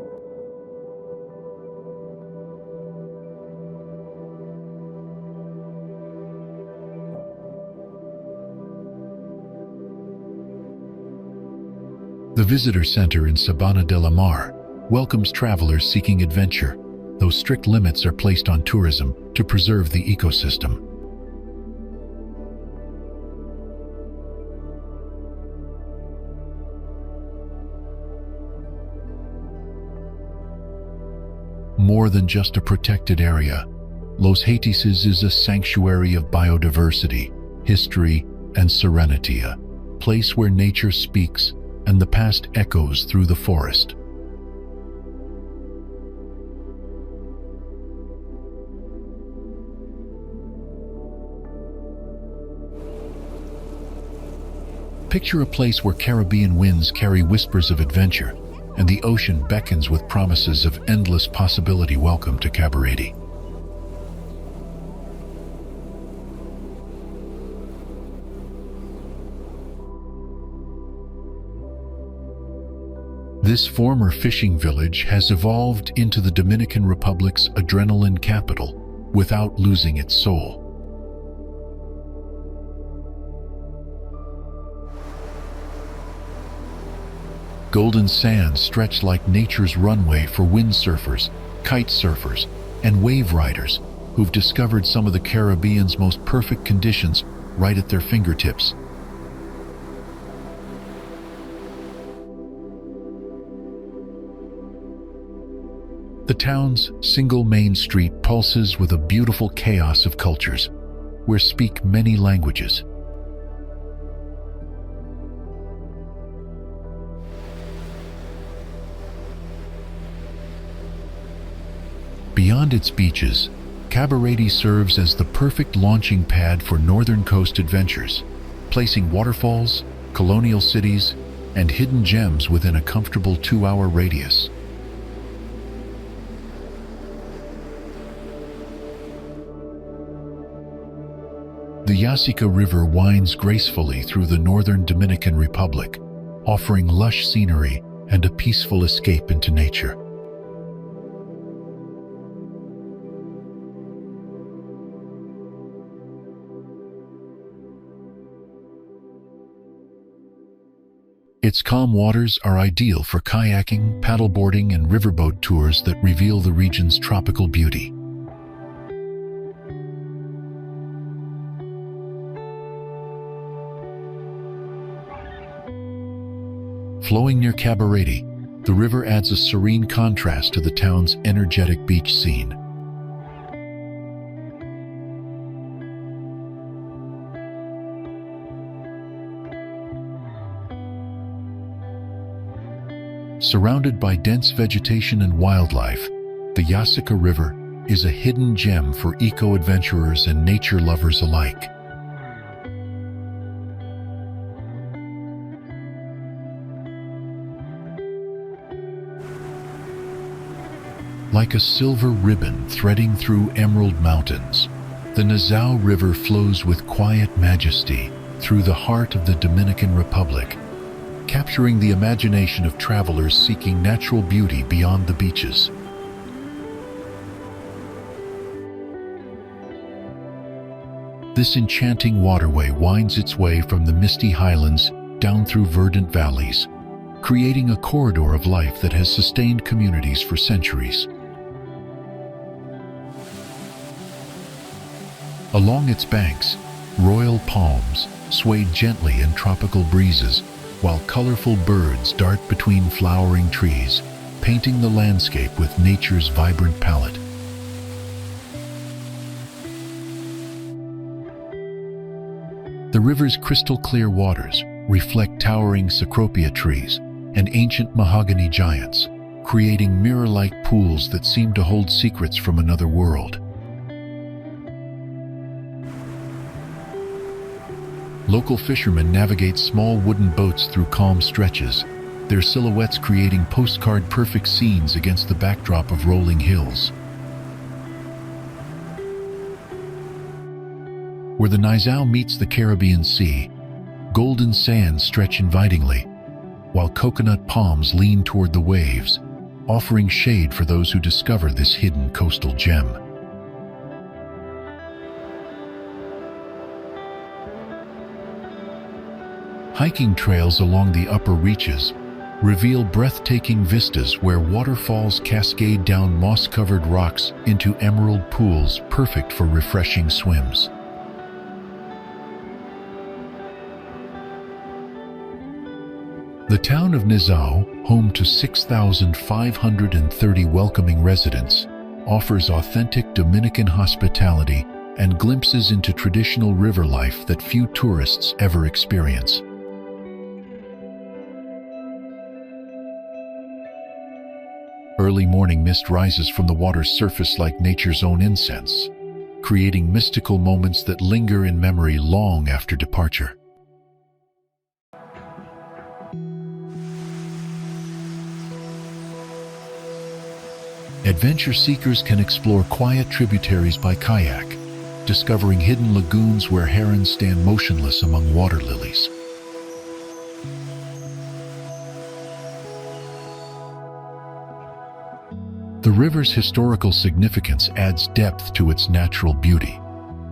The Visitor Center in Sabana de la Mar welcomes travelers seeking adventure, though strict limits are placed on tourism to preserve the ecosystem. More than just a protected area, Los Haitises is a sanctuary of biodiversity, history, and serenity, a place where nature speaks and the past echoes through the forest. Picture a place where Caribbean winds carry whispers of adventure, and the ocean beckons with promises of endless possibility. Welcome to Cabarete. This former fishing village has evolved into the Dominican Republic's adrenaline capital without losing its soul. Golden sands stretch like nature's runway for windsurfers, kite surfers, and wave riders who've discovered some of the Caribbean's most perfect conditions right at their fingertips. The town's single main street pulses with a beautiful chaos of cultures, where speak many languages. Beyond its beaches, Cabarete serves as the perfect launching pad for northern coast adventures, placing waterfalls, colonial cities, and hidden gems within a comfortable 2-hour radius. The Yasica River winds gracefully through the northern Dominican Republic, offering lush scenery and a peaceful escape into nature. Its calm waters are ideal for kayaking, paddleboarding, and riverboat tours that reveal the region's tropical beauty. Flowing near Cabarete, the river adds a serene contrast to the town's energetic beach scene. Surrounded by dense vegetation and wildlife, the Yasica River is a hidden gem for eco-adventurers and nature lovers alike. Like a silver ribbon threading through emerald mountains, the Nizao River flows with quiet majesty through the heart of the Dominican Republic, capturing the imagination of travelers seeking natural beauty beyond the beaches. This enchanting waterway winds its way from the misty highlands down through verdant valleys, creating a corridor of life that has sustained communities for centuries. Along its banks, royal palms sway gently in tropical breezes, while colorful birds dart between flowering trees, painting the landscape with nature's vibrant palette. The river's crystal-clear waters reflect towering cecropia trees and ancient mahogany giants, creating mirror-like pools that seem to hold secrets from another world. Local fishermen navigate small wooden boats through calm stretches, their silhouettes creating postcard-perfect scenes against the backdrop of rolling hills. Where the Nizao meets the Caribbean Sea, golden sands stretch invitingly, while coconut palms lean toward the waves, offering shade for those who discover this hidden coastal gem. Hiking trails along the upper reaches reveal breathtaking vistas where waterfalls cascade down moss-covered rocks into emerald pools perfect for refreshing swims. The town of Nizao, home to 6,530 welcoming residents, offers authentic Dominican hospitality and glimpses into traditional river life that few tourists ever experience. Early morning mist rises from the water's surface like nature's own incense, creating mystical moments that linger in memory long after departure. Adventure seekers can explore quiet tributaries by kayak, discovering hidden lagoons where herons stand motionless among water lilies. The river's historical significance adds depth to its natural beauty,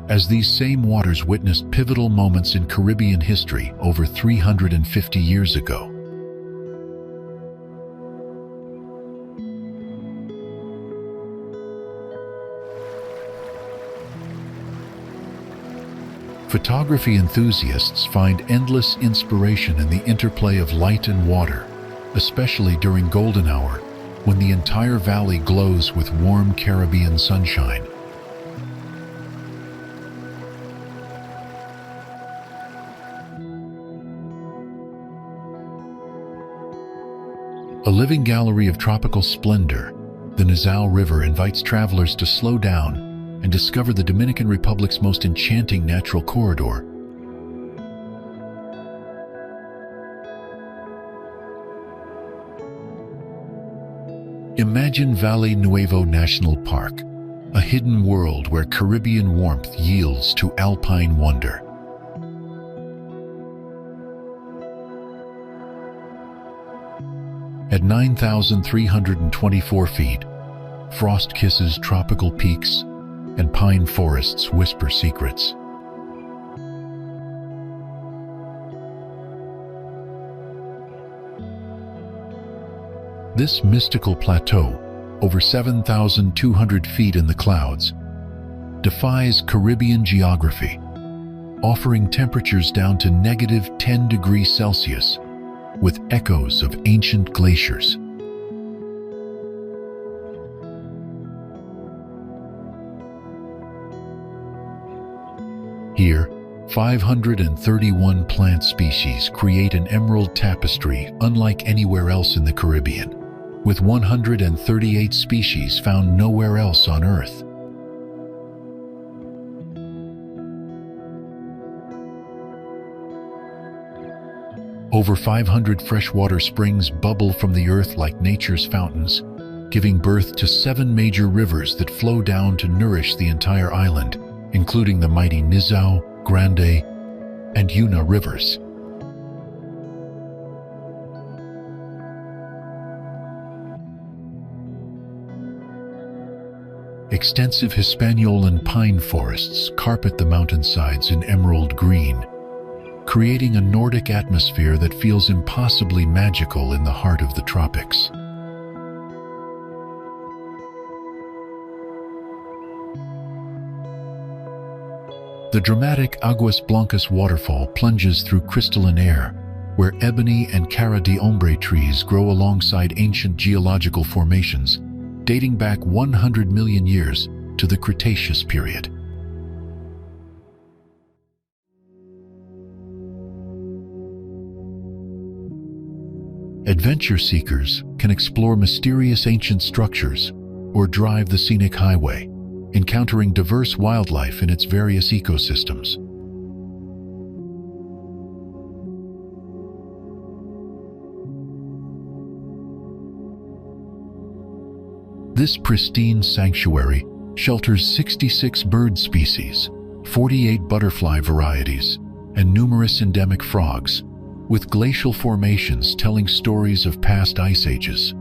as these same waters witnessed pivotal moments in Caribbean history over 350 years ago. Photography enthusiasts find endless inspiration in the interplay of light and water, especially during golden hour, when the entire valley glows with warm Caribbean sunshine. A living gallery of tropical splendor, the Nizao River invites travelers to slow down and discover the Dominican Republic's most enchanting natural corridor. Imagine Valle Nuevo National Park, a hidden world where Caribbean warmth yields to alpine wonder. At 9,324 feet, frost kisses tropical peaks and pine forests whisper secrets. This mystical plateau, over 7,200 feet in the clouds, defies Caribbean geography, offering temperatures down to -10 degrees Celsius, with echoes of ancient glaciers. Here, 531 plant species create an emerald tapestry unlike anywhere else in the Caribbean, with 138 species found nowhere else on Earth. Over 500 freshwater springs bubble from the earth like nature's fountains, giving birth to 7 major rivers that flow down to nourish the entire island, including the mighty Nizao, Grande, and Yuna rivers. Extensive Hispaniolan pine forests carpet the mountainsides in emerald green, creating a Nordic atmosphere that feels impossibly magical in the heart of the tropics. The dramatic Aguas Blancas waterfall plunges through crystalline air, where ebony and cara de hombre trees grow alongside ancient geological formations, dating back 100 million years to the Cretaceous period. Adventure seekers can explore mysterious ancient structures or drive the scenic highway, encountering diverse wildlife in its various ecosystems. This pristine sanctuary shelters 66 bird species, 48 butterfly varieties, and numerous endemic frogs, with glacial formations telling stories of past ice ages.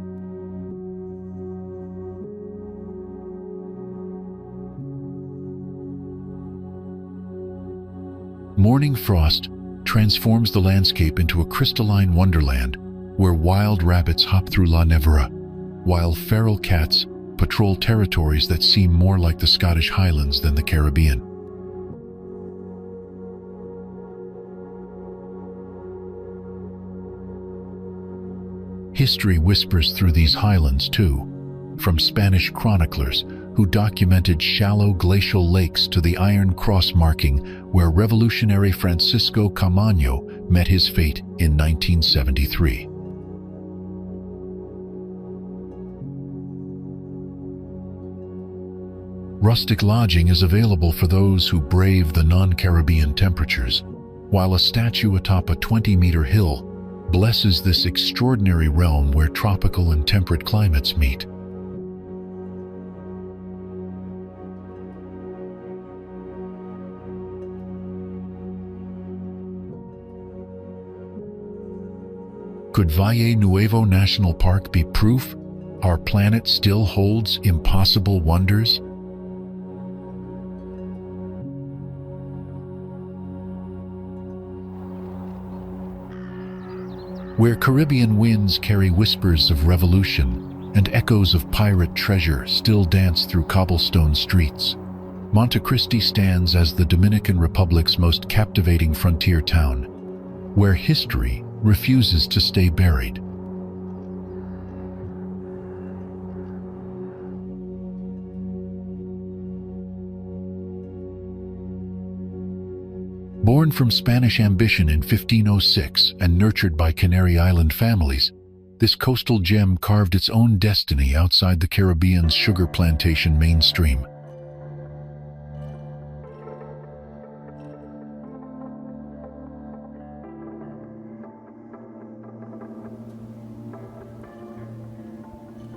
Morning frost transforms the landscape into a crystalline wonderland where wild rabbits hop through La Nevera, while feral cats patrol territories that seem more like the Scottish Highlands than the Caribbean. History whispers through these highlands too, from Spanish chroniclers who documented shallow glacial lakes to the Iron Cross marking where revolutionary Francisco Camaño met his fate in 1973. Rustic lodging is available for those who brave the non-Caribbean temperatures, while a statue atop a 20-meter hill blesses this extraordinary realm where tropical and temperate climates meet. Could Valle Nuevo National Park be proof our planet still holds impossible wonders? Where Caribbean winds carry whispers of revolution and echoes of pirate treasure still dance through cobblestone streets, Monte Cristi stands as the Dominican Republic's most captivating frontier town, where history refuses to stay buried. Born from Spanish ambition in 1506 and nurtured by Canary Island families, this coastal gem carved its own destiny outside the Caribbean's sugar plantation mainstream.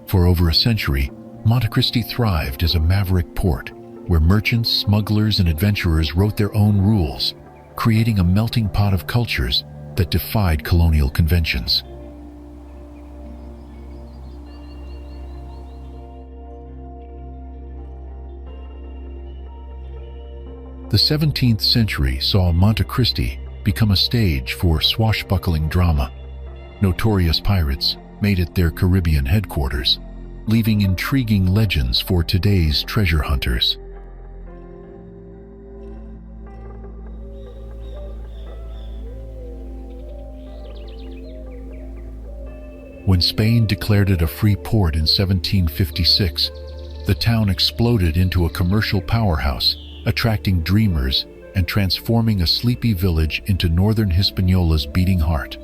For over a century, Monte Cristi thrived as a maverick port, where merchants, smugglers, and adventurers wrote their own rules, creating a melting pot of cultures that defied colonial conventions. The 17th century saw Monte Cristi become a stage for swashbuckling drama. Notorious pirates made it their Caribbean headquarters, leaving intriguing legends for today's treasure hunters. When Spain declared it a free port in 1756, the town exploded into a commercial powerhouse, attracting dreamers and transforming a sleepy village into northern Hispaniola's beating heart.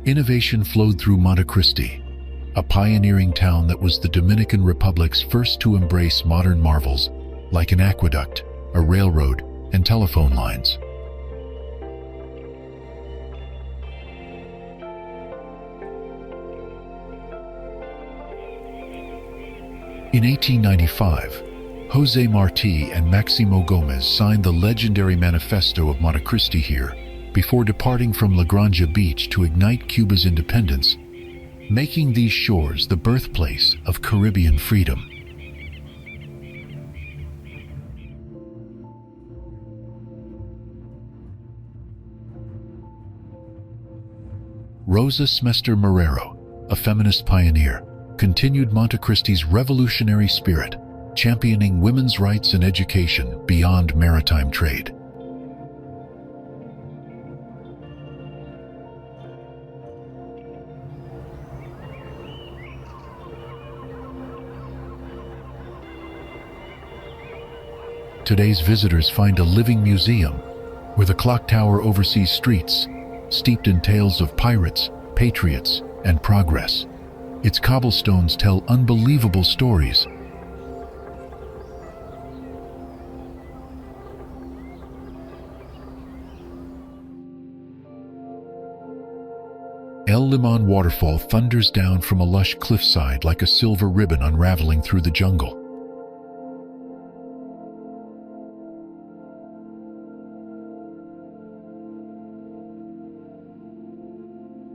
Innovation flowed through Monte Cristi, a pioneering town that was the Dominican Republic's first to embrace modern marvels like an aqueduct, a railroad, and telephone lines. In 1895, José Martí and Máximo Gómez signed the legendary Manifesto of Monte Cristi here before departing from La Granja Beach to ignite Cuba's independence, making these shores the birthplace of Caribbean freedom. Rosa Smester Marrero, a feminist pioneer, continued Monte Cristi's revolutionary spirit, championing women's rights and education beyond maritime trade. Today's visitors find a living museum where the clock tower oversees streets steeped in tales of pirates, patriots, and progress. Its cobblestones tell unbelievable stories. El Limon Waterfall thunders down from a lush cliffside like a silver ribbon unraveling through the jungle.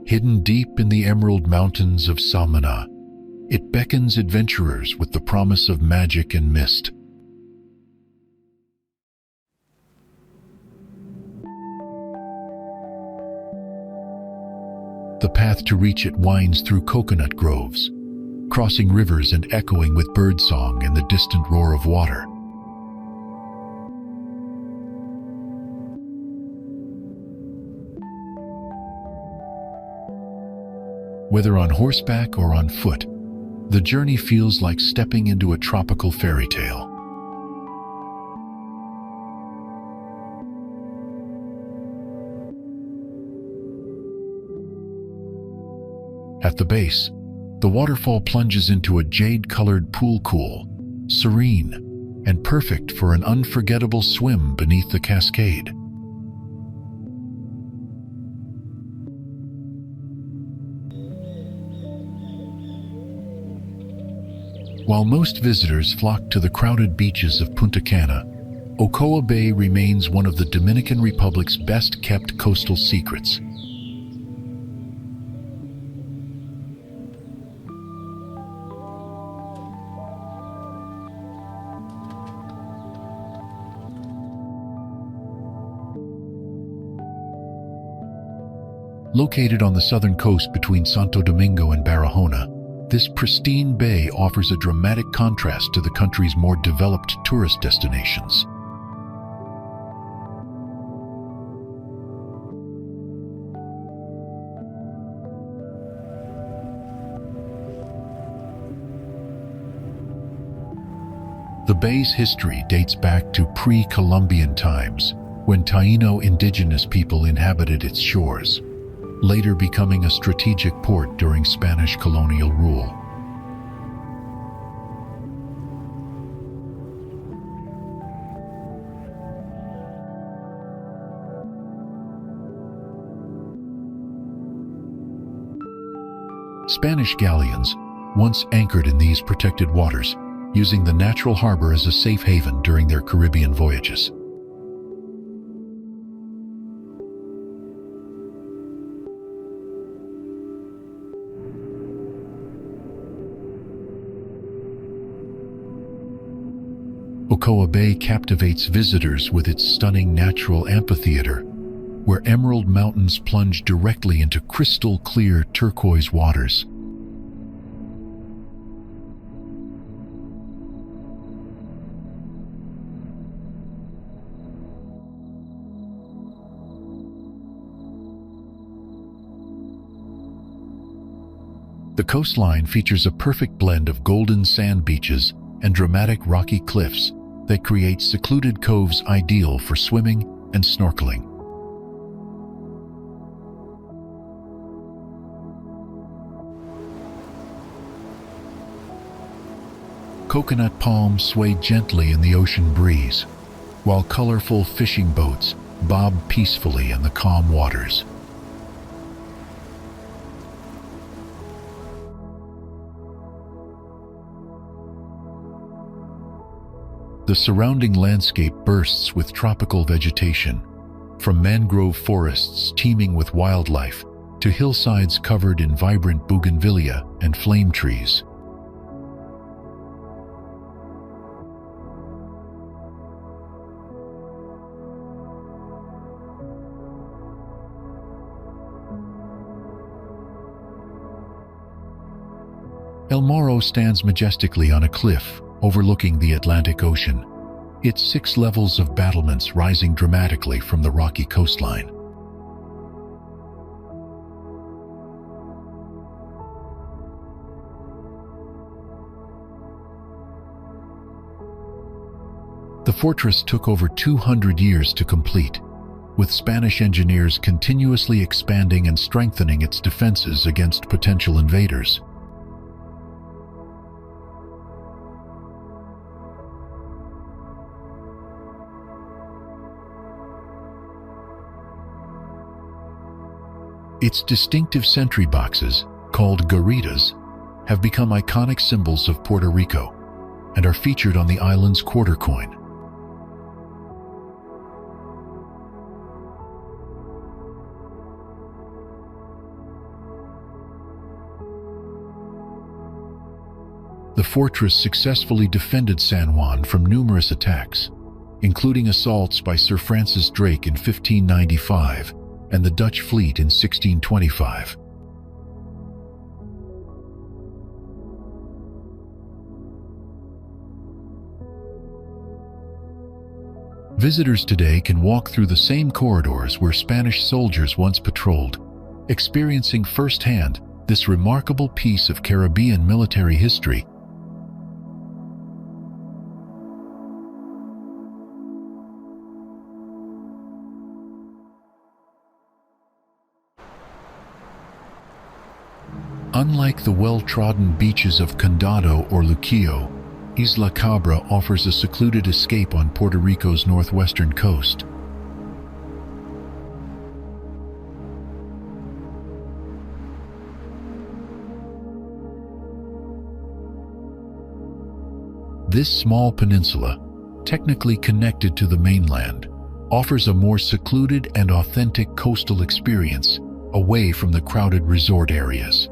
Hidden deep in the emerald mountains of Saona, it beckons adventurers with the promise of magic and mist. The path to reach it winds through coconut groves, crossing rivers and echoing with birdsong and the distant roar of water. Whether on horseback or on foot, the journey feels like stepping into a tropical fairy tale. At the base, the waterfall plunges into a jade-colored pool, cool, serene, and perfect for an unforgettable swim beneath the cascade. While most visitors flock to the crowded beaches of Punta Cana, Ocoa Bay remains one of the Dominican Republic's best-kept coastal secrets. Located on the southern coast between Santo Domingo and Barahona, this pristine bay offers a dramatic contrast to the country's more developed tourist destinations. The bay's history dates back to pre-Columbian times, when Taino indigenous people inhabited its shores, later becoming a strategic port during Spanish colonial rule. Spanish galleons once anchored in these protected waters, using the natural harbor as a safe haven during their Caribbean voyages. Ocoa Bay captivates visitors with its stunning natural amphitheater, where emerald mountains plunge directly into crystal-clear turquoise waters. The coastline features a perfect blend of golden sand beaches and dramatic rocky cliffs that create secluded coves ideal for swimming and snorkeling. Coconut palms sway gently in the ocean breeze, while colorful fishing boats bob peacefully in the calm waters. The surrounding landscape bursts with tropical vegetation, from mangrove forests teeming with wildlife to hillsides covered in vibrant bougainvillea and flame trees. El Morro stands majestically on a cliff overlooking the Atlantic Ocean, its 6 levels of battlements rising dramatically from the rocky coastline. The fortress took over 200 years to complete, with Spanish engineers continuously expanding and strengthening its defenses against potential invaders. Its distinctive sentry boxes, called garitas, have become iconic symbols of Puerto Rico and are featured on the island's quarter coin. The fortress successfully defended San Juan from numerous attacks, including assaults by Sir Francis Drake in 1595 and the Dutch fleet in 1625. Visitors today can walk through the same corridors where Spanish soldiers once patrolled, experiencing firsthand this remarkable piece of Caribbean military history. Unlike the well-trodden beaches of Condado or Luquillo, Isla Cabra offers a secluded escape on Puerto Rico's northwestern coast. This small peninsula, technically connected to the mainland, offers a more secluded and authentic coastal experience away from the crowded resort areas.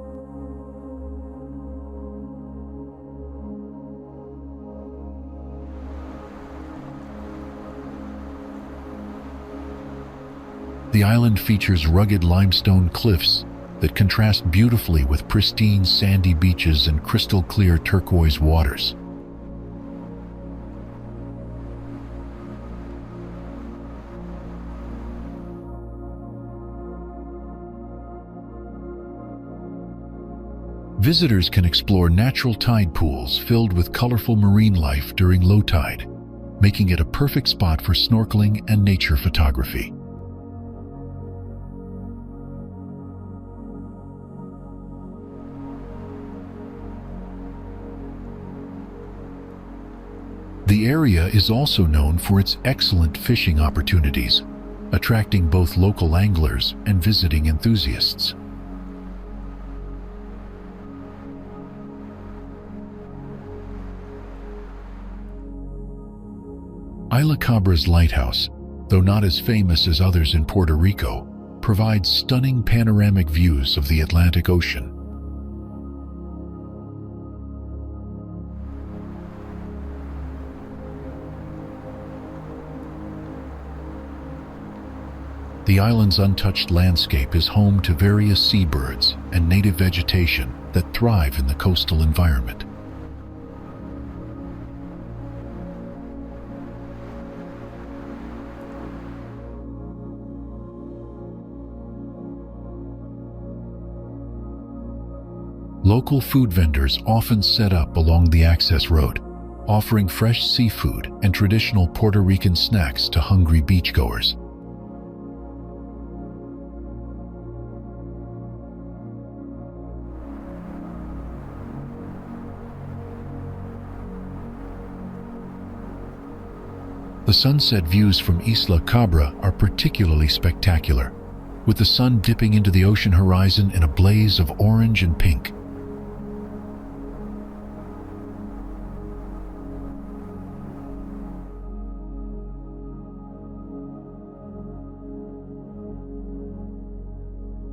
The island features rugged limestone cliffs that contrast beautifully with pristine sandy beaches and crystal-clear turquoise waters. Visitors can explore natural tide pools filled with colorful marine life during low tide, making it a perfect spot for snorkeling and nature photography. The area is also known for its excellent fishing opportunities, attracting both local anglers and visiting enthusiasts. Isla Cabra's lighthouse, though not as famous as others in Puerto Rico, provides stunning panoramic views of the Atlantic Ocean. The island's untouched landscape is home to various seabirds and native vegetation that thrive in the coastal environment. Local food vendors often set up along the access road, offering fresh seafood and traditional Puerto Rican snacks to hungry beachgoers. sunset views from Isla Cabra are particularly spectacular, with the sun dipping into the ocean horizon in a blaze of orange and pink.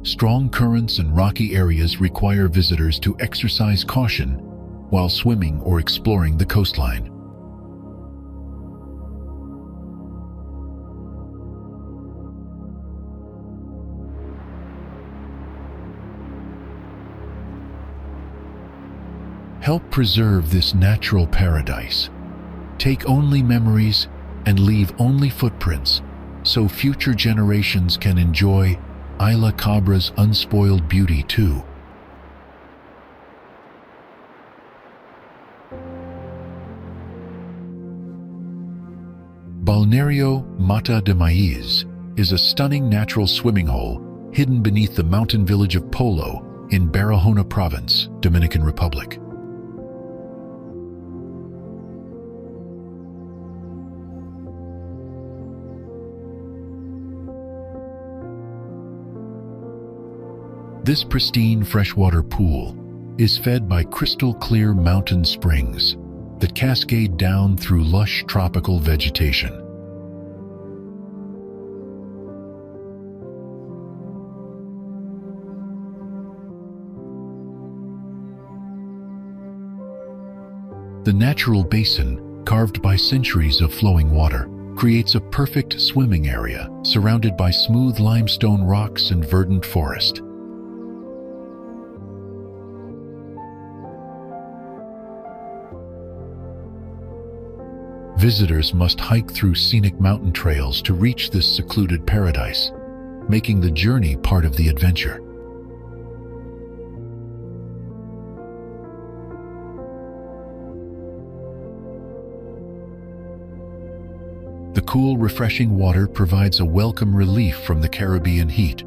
Strong currents and rocky areas require visitors to exercise caution while swimming or exploring the coastline. Help preserve this natural paradise. Take only memories and leave only footprints so future generations can enjoy Isla Cabra's unspoiled beauty too. Balneario Mata de Maiz is a stunning natural swimming hole hidden beneath the mountain village of Polo in Barahona Province, Dominican Republic. This pristine freshwater pool is fed by crystal-clear mountain springs that cascade down through lush tropical vegetation. The natural basin, carved by centuries of flowing water, creates a perfect swimming area surrounded by smooth limestone rocks and verdant forest. Visitors must hike through scenic mountain trails to reach this secluded paradise, making the journey part of the adventure. The cool, refreshing water provides a welcome relief from the Caribbean heat,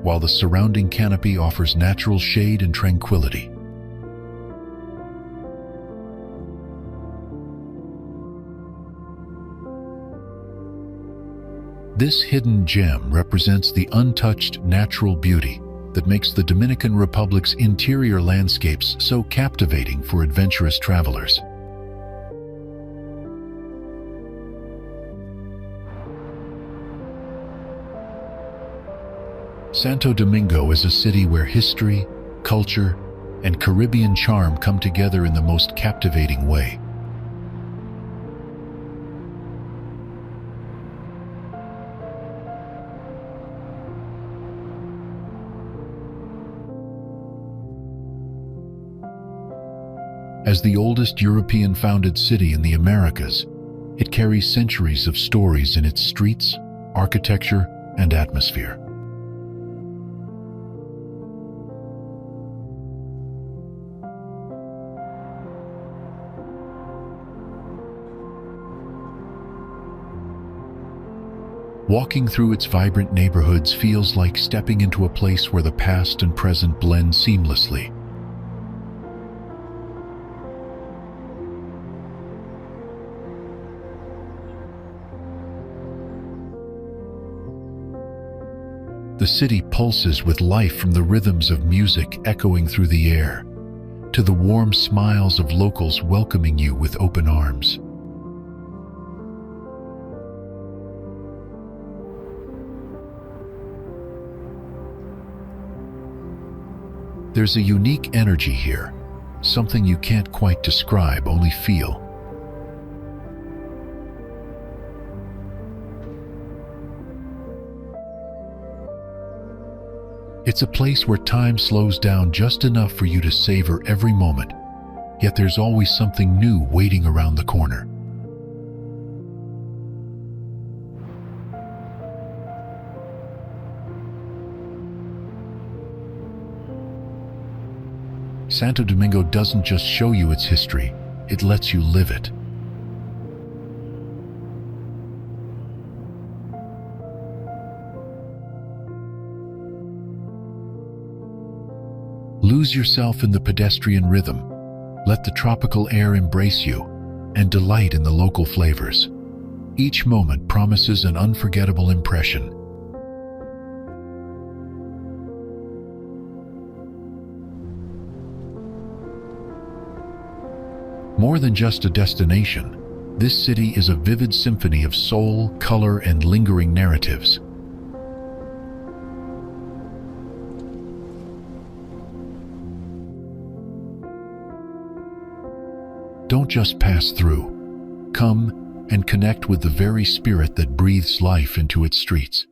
while the surrounding canopy offers natural shade and tranquility. This hidden gem represents the untouched natural beauty that makes the Dominican Republic's interior landscapes so captivating for adventurous travelers. Santo Domingo is a city where history, culture, and Caribbean charm come together in the most captivating way. As the oldest European-founded city in the Americas, it carries centuries of stories in its streets, architecture, and atmosphere. Walking through its vibrant neighborhoods feels like stepping into a place where the past and present blend seamlessly. The city pulses with life, from the rhythms of music echoing through the air to the warm smiles of locals welcoming you with open arms. There's a unique energy here, something you can't quite describe, only feel. It's a place where time slows down just enough for you to savor every moment, yet there's always something new waiting around the corner. Santo Domingo doesn't just show you its history, it lets you live it. Lose yourself in the pedestrian rhythm, let the tropical air embrace you, and delight in the local flavors. Each moment promises an unforgettable impression. More than just a destination, this city is a vivid symphony of soul, color, and lingering narratives. Don't just pass through. Come and connect with the very spirit that breathes life into its streets.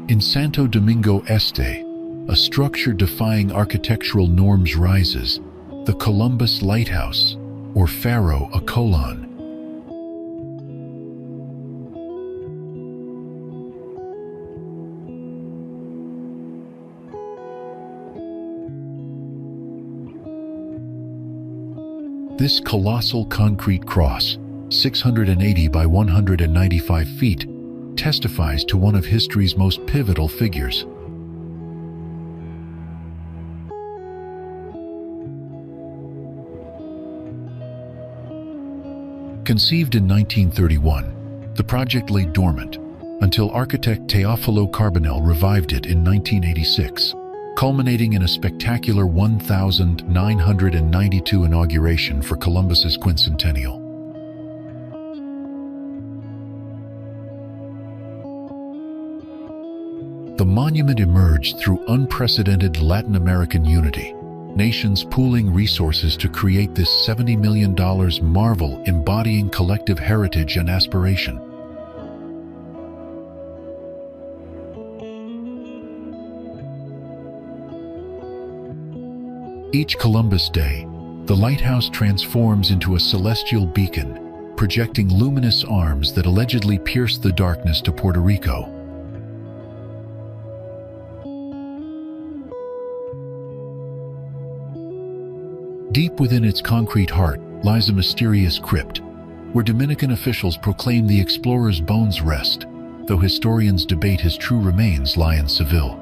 In Santo Domingo Este, a structure defying architectural norms rises, the Columbus Lighthouse, or Faro Acolon. This colossal concrete cross, 680 by 195 feet, testifies to one of history's most pivotal figures. Conceived in 1931, the project lay dormant until architect Teofilo Carbonell revived it in 1986, culminating in a spectacular 1992 inauguration for Columbus's quincentennial. The monument emerged through unprecedented Latin American unity, nations pooling resources to create this $70 million marvel embodying collective heritage and aspiration. Each Columbus Day, the lighthouse transforms into a celestial beacon, projecting luminous arms that allegedly pierced the darkness to Puerto Rico. Deep within its concrete heart lies a mysterious crypt, where Dominican officials proclaim the explorer's bones rest, though historians debate his true remains lie in Seville.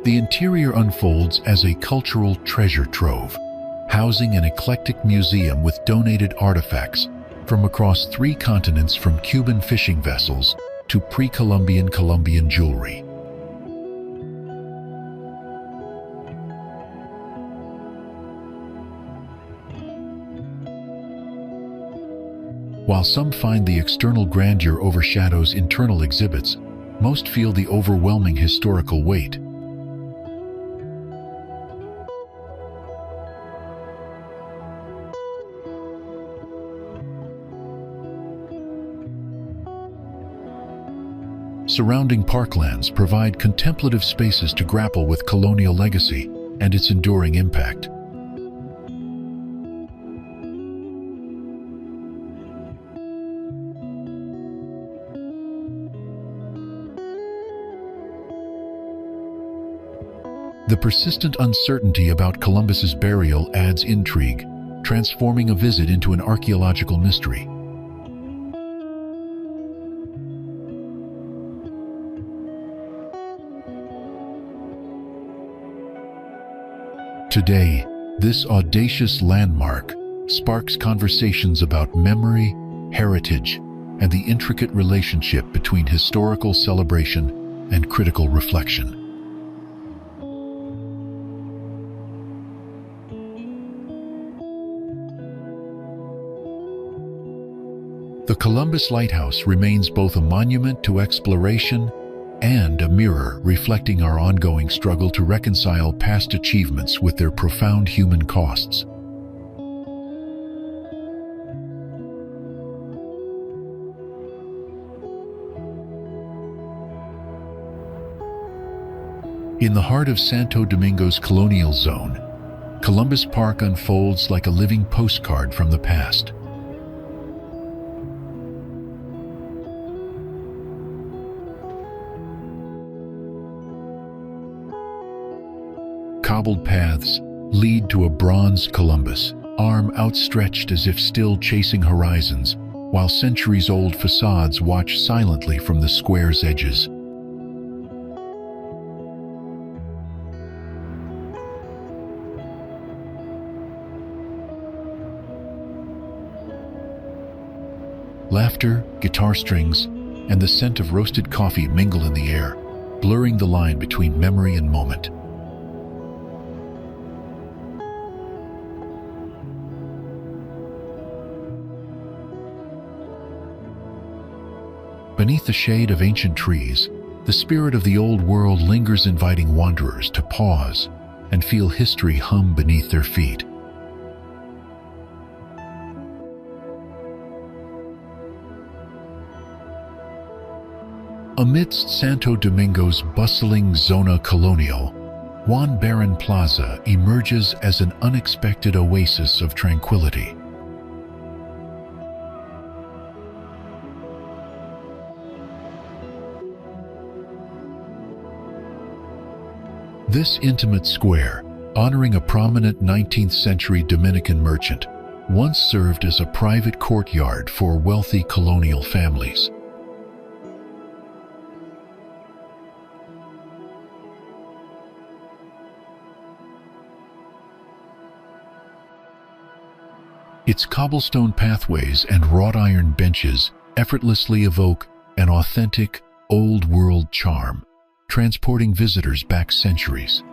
The interior unfolds as a cultural treasure trove, housing an eclectic museum with donated artifacts from across 3 continents, from Cuban fishing vessels to pre-Columbian Colombian jewelry. While some find the external grandeur overshadows internal exhibits, most feel the overwhelming historical weight. Surrounding parklands provide contemplative spaces to grapple with colonial legacy and its enduring impact. The persistent uncertainty about Columbus's burial adds intrigue, transforming a visit into an archaeological mystery. Today, this audacious landmark sparks conversations about memory, heritage, and the intricate relationship between historical celebration and critical reflection. The Columbus Lighthouse remains both a monument to exploration and a mirror reflecting our ongoing struggle to reconcile past achievements with their profound human costs. In the heart of Santo Domingo's colonial zone, Columbus Park unfolds like a living postcard from the past. Cobbled paths lead to a bronze Columbus, arm outstretched as if still chasing horizons, while centuries-old facades watch silently from the square's edges. Laughter, guitar strings, and the scent of roasted coffee mingle in the air, blurring the line between memory and moment. Beneath the shade of ancient trees, the spirit of the old world lingers, inviting wanderers to pause and feel history hum beneath their feet. Amidst Santo Domingo's bustling zona colonial, Juan Barron Plaza emerges as an unexpected oasis of tranquility. This intimate square, honoring a prominent 19th-century Dominican merchant, once served as a private courtyard for wealthy colonial families. Its cobblestone pathways and wrought iron benches effortlessly evoke an authentic, old-world charm, transporting visitors back centuries.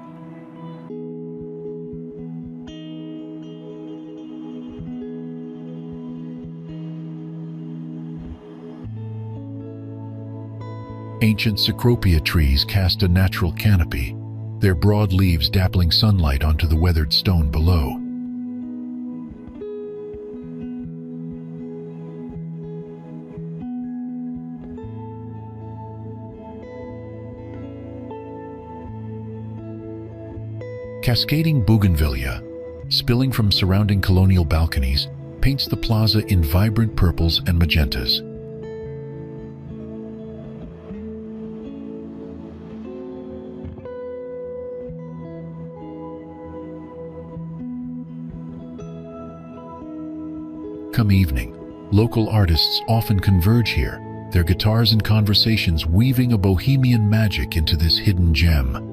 Ancient cecropia trees cast a natural canopy, their broad leaves dappling sunlight onto the weathered stone below. Cascading bougainvillea, spilling from surrounding colonial balconies, paints the plaza in vibrant purples and magentas. Come evening, local artists often converge here, their guitars and conversations weaving a bohemian magic into this hidden gem.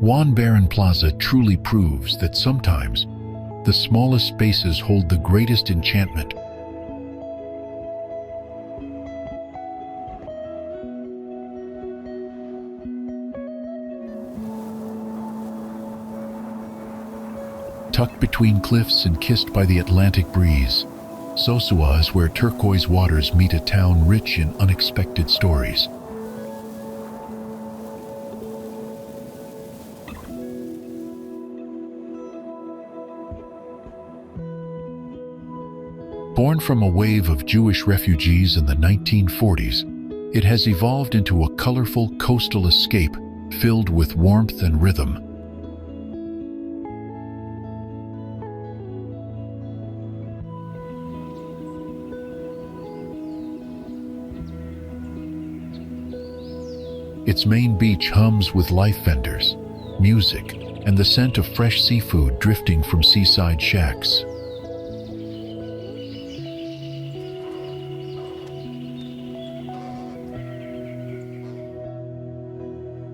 Juan Barron Plaza truly proves that sometimes the smallest spaces hold the greatest enchantment. Tucked between cliffs and kissed by the Atlantic breeze, Sosua is where turquoise waters meet a town rich in unexpected stories. Born from a wave of Jewish refugees in the 1940s, it has evolved into a colorful coastal escape filled with warmth and rhythm. Its main beach hums with life vendors, music, and the scent of fresh seafood drifting from seaside shacks.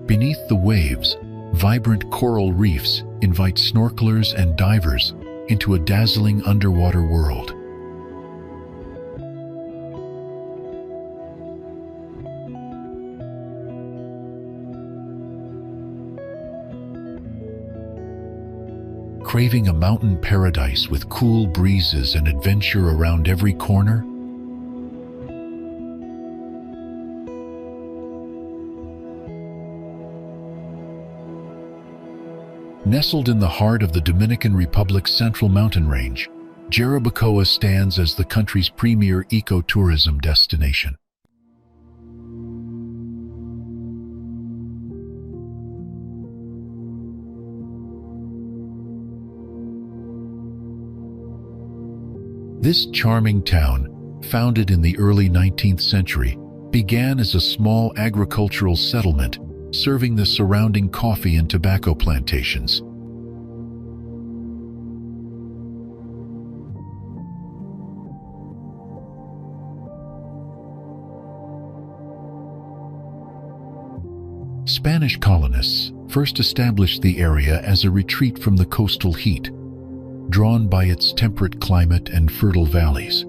Beneath the waves, vibrant coral reefs invite snorkelers and divers into a dazzling underwater world. Craving a mountain paradise with cool breezes and adventure around every corner? Nestled in the heart of the Dominican Republic's Central Mountain Range, Jarabacoa stands as the country's premier ecotourism destination. This charming town, founded in the early 19th century, began as a small agricultural settlement serving the surrounding coffee and tobacco plantations. Spanish colonists first established the area as a retreat from the coastal heat, drawn by its temperate climate and fertile valleys.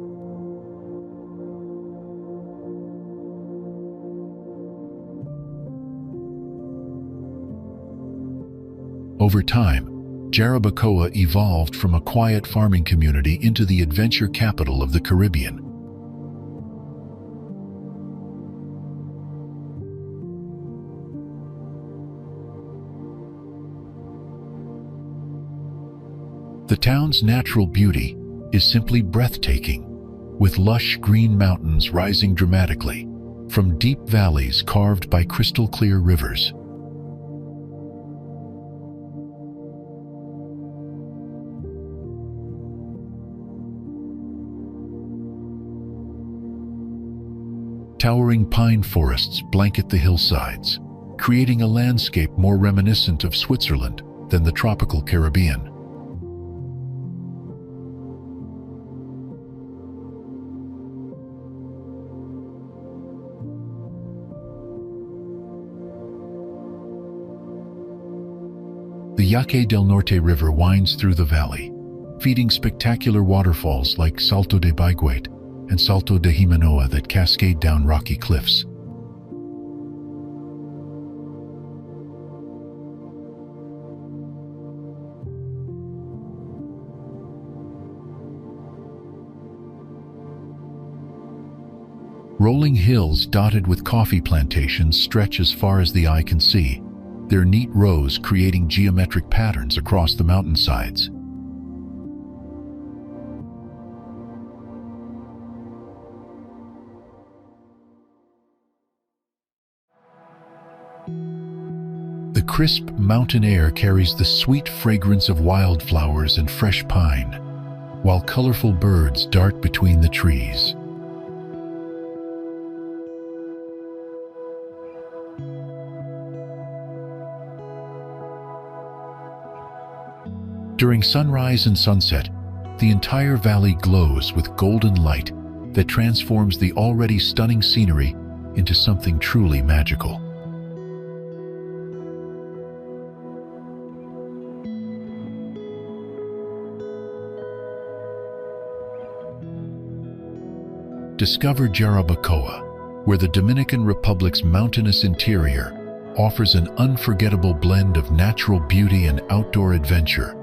Over time, Jarabacoa evolved from a quiet farming community into the adventure capital of the Caribbean. The town's natural beauty is simply breathtaking, with lush green mountains rising dramatically from deep valleys carved by crystal-clear rivers. Towering pine forests blanket the hillsides, creating a landscape more reminiscent of Switzerland than the tropical Caribbean. The Yaque del Norte River winds through the valley, feeding spectacular waterfalls like Salto de Baiguete and Salto de Jimenoa that cascade down rocky cliffs. Rolling hills dotted with coffee plantations stretch as far as the eye can see, their neat rows creating geometric patterns across the mountainsides. The crisp mountain air carries the sweet fragrance of wildflowers and fresh pine, while colorful birds dart between the trees. During sunrise and sunset, the entire valley glows with golden light that transforms the already stunning scenery into something truly magical. Discover Jarabacoa, where the Dominican Republic's mountainous interior offers an unforgettable blend of natural beauty and outdoor adventure.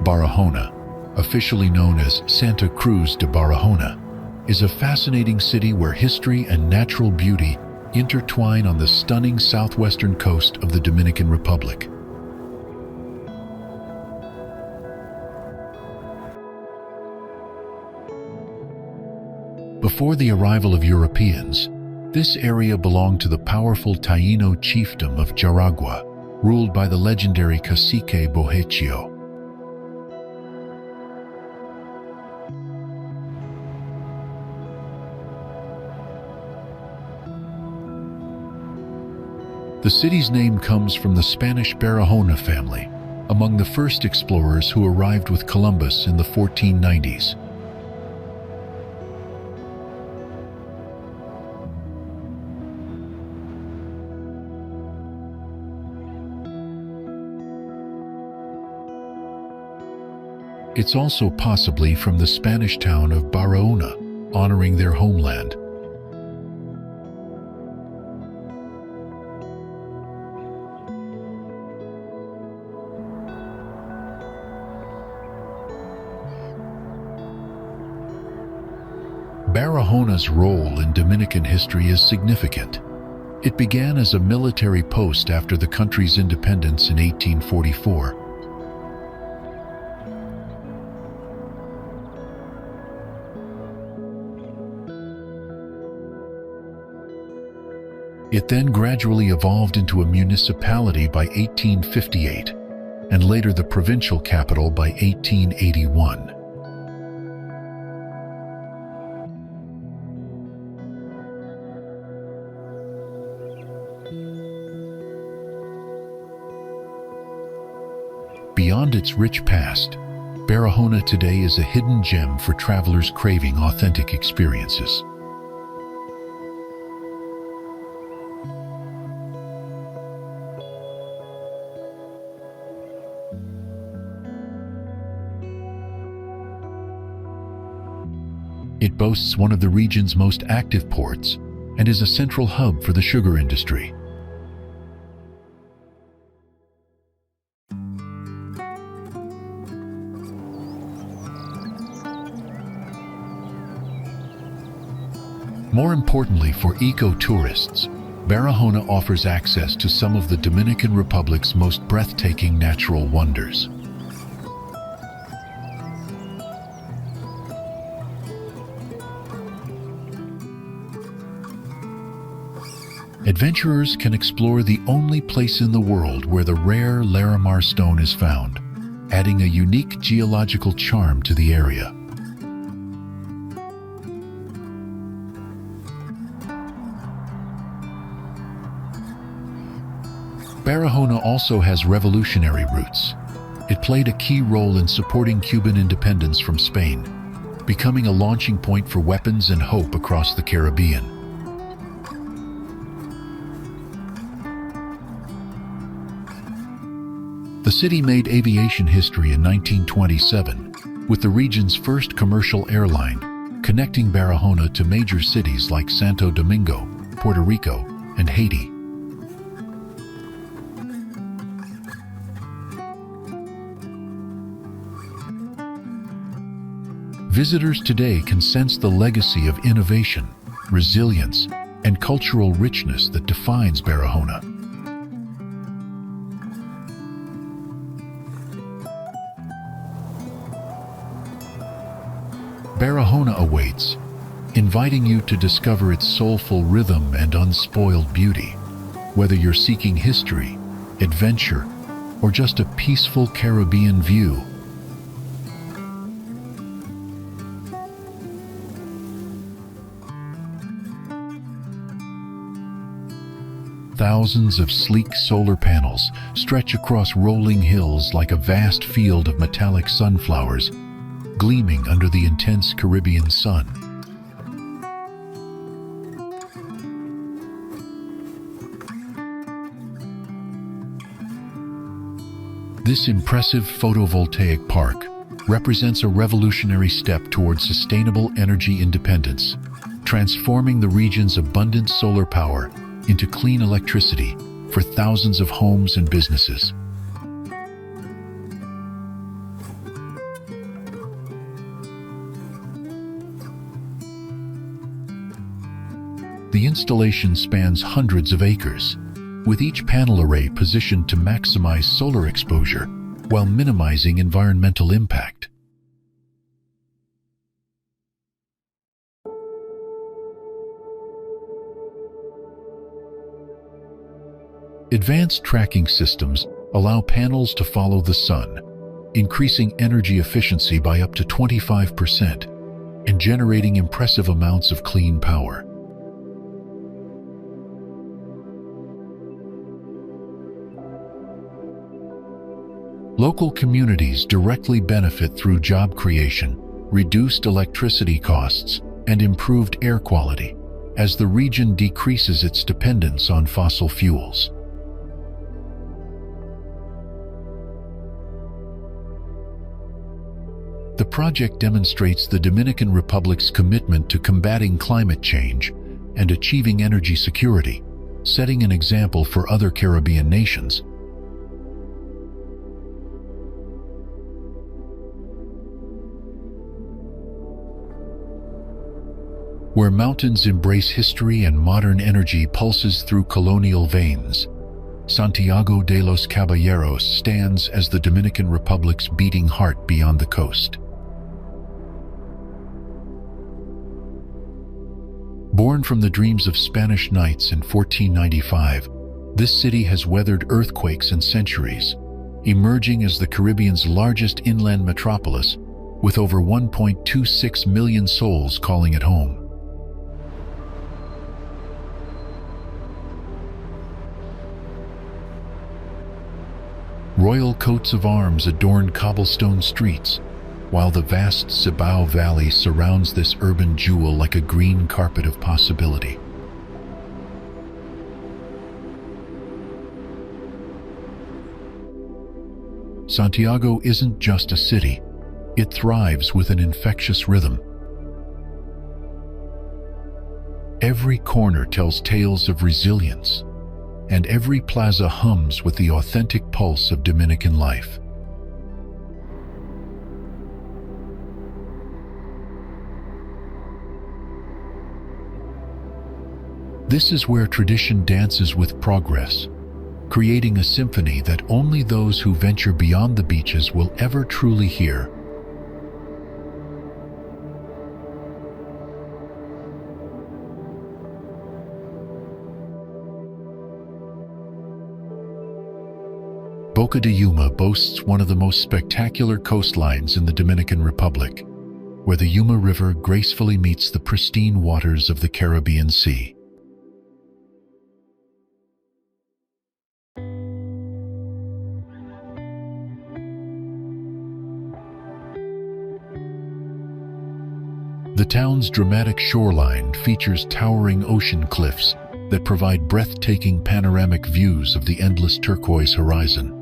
Barahona, officially known as Santa Cruz de Barahona, is a fascinating city where history and natural beauty intertwine on the stunning southwestern coast of the Dominican Republic. Before the arrival of Europeans, this area belonged to the powerful Taino chiefdom of Jaragua, ruled by the legendary cacique Bohechio. The city's name comes from the Spanish Barahona family, among the first explorers who arrived with Columbus in the 1490s. It's also possibly from the Spanish town of Barahona, honoring their homeland. Barahona's role in Dominican history is significant. It began as a military post after the country's independence in 1844. It then gradually evolved into a municipality by 1858, and later the provincial capital by 1881. Beyond its rich past, Barahona today is a hidden gem for travelers craving authentic experiences. It boasts one of the region's most active ports and is a central hub for the sugar industry. More importantly for eco-tourists, Barahona offers access to some of the Dominican Republic's most breathtaking natural wonders. Adventurers can explore the only place in the world where the rare Larimar stone is found, adding a unique geological charm to the area. Barahona also has revolutionary roots. It played a key role in supporting Cuban independence from Spain, becoming a launching point for weapons and hope across the Caribbean. The city made aviation history in 1927 with the region's first commercial airline, connecting Barahona to major cities like Santo Domingo, Puerto Rico, and Haiti. Visitors today can sense the legacy of innovation, resilience, and cultural richness that defines Barahona. Barahona awaits, inviting you to discover its soulful rhythm and unspoiled beauty. Whether you're seeking history, adventure, or just a peaceful Caribbean view, thousands of sleek solar panels stretch across rolling hills like a vast field of metallic sunflowers, gleaming under the intense Caribbean sun. This impressive photovoltaic park represents a revolutionary step towards sustainable energy independence, transforming the region's abundant solar power into clean electricity for thousands of homes and businesses. The installation spans hundreds of acres, with each panel array positioned to maximize solar exposure while minimizing environmental impact. Advanced tracking systems allow panels to follow the sun, increasing energy efficiency by up to 25% and generating impressive amounts of clean power. Local communities directly benefit through job creation, reduced electricity costs, and improved air quality, as the region decreases its dependence on fossil fuels. The project demonstrates the Dominican Republic's commitment to combating climate change and achieving energy security, setting an example for other Caribbean nations. Where mountains embrace history and modern energy pulses through colonial veins, Santiago de los Caballeros stands as the Dominican Republic's beating heart beyond the coast. Born from the dreams of Spanish knights in 1495, this city has weathered earthquakes and centuries, emerging as the Caribbean's largest inland metropolis, with over 1.26 million souls calling it home. Royal coats of arms adorn cobblestone streets, while the vast Cibao Valley surrounds this urban jewel like a green carpet of possibility. Santiago isn't just a city, it thrives with an infectious rhythm. Every corner tells tales of resilience, and every plaza hums with the authentic pulse of Dominican life. This is where tradition dances with progress, creating a symphony that only those who venture beyond the beaches will ever truly hear. Boca de Yuma boasts one of the most spectacular coastlines in the Dominican Republic, where the Yuma River gracefully meets the pristine waters of the Caribbean Sea. The town's dramatic shoreline features towering ocean cliffs that provide breathtaking panoramic views of the endless turquoise horizon.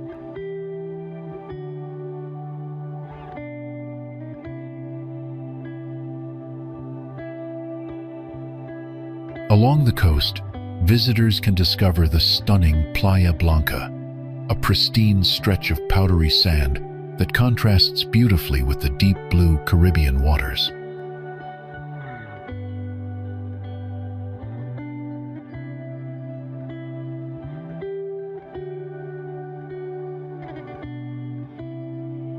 Along the coast, visitors can discover the stunning Playa Blanca, a pristine stretch of powdery sand that contrasts beautifully with the deep blue Caribbean waters.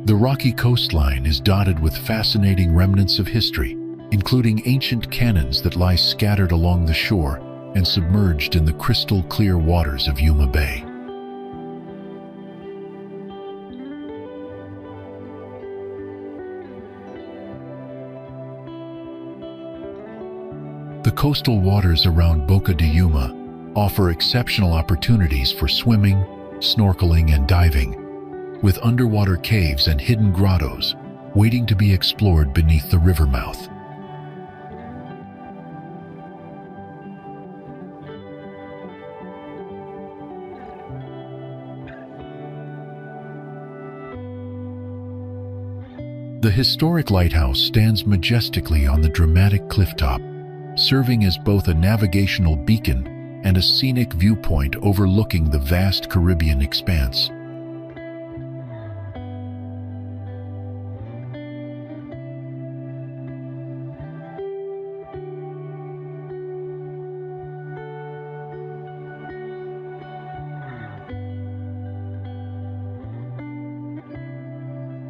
The rocky coastline is dotted with fascinating remnants of history, including ancient cannons that lie scattered along the shore and submerged in the crystal-clear waters of Yuma Bay. The coastal waters around Boca de Yuma offer exceptional opportunities for swimming, snorkeling, and diving, with underwater caves and hidden grottos waiting to be explored beneath the river mouth. The historic lighthouse stands majestically on the dramatic clifftop, serving as both a navigational beacon and a scenic viewpoint overlooking the vast Caribbean expanse.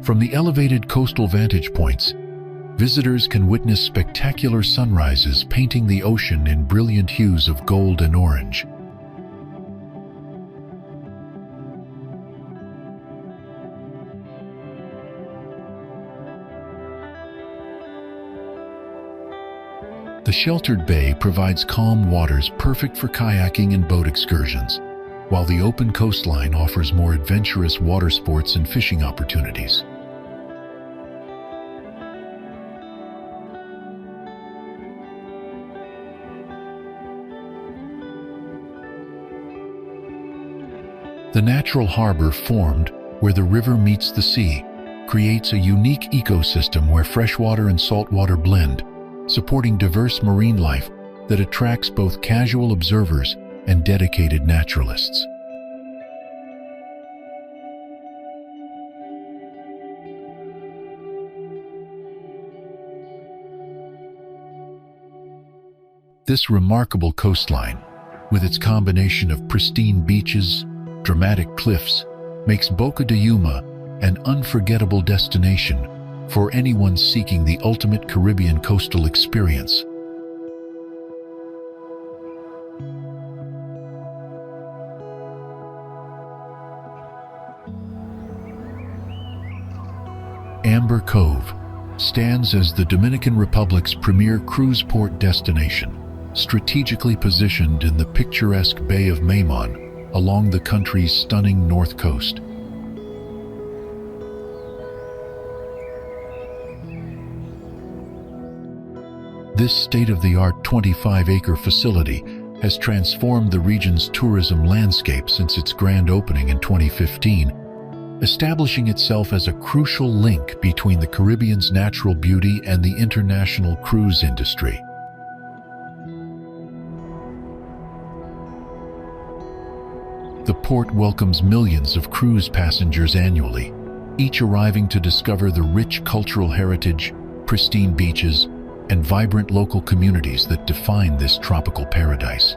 From the elevated coastal vantage points, visitors can witness spectacular sunrises painting the ocean in brilliant hues of gold and orange. The sheltered bay provides calm waters perfect for kayaking and boat excursions, while the open coastline offers more adventurous water sports and fishing opportunities. The natural harbor formed where the river meets the sea creates a unique ecosystem where freshwater and saltwater blend, supporting diverse marine life that attracts both casual observers and dedicated naturalists. This remarkable coastline, with its combination of pristine beaches, dramatic cliffs, makes Boca de Yuma an unforgettable destination for anyone seeking the ultimate Caribbean coastal experience. Amber Cove stands as the Dominican Republic's premier cruise port destination, strategically positioned in the picturesque Bay of Maimon along the country's stunning north coast. This state-of-the-art 25-acre facility has transformed the region's tourism landscape since its grand opening in 2015, establishing itself as a crucial link between the Caribbean's natural beauty and the international cruise industry. The port welcomes millions of cruise passengers annually, each arriving to discover the rich cultural heritage, pristine beaches, and vibrant local communities that define this tropical paradise.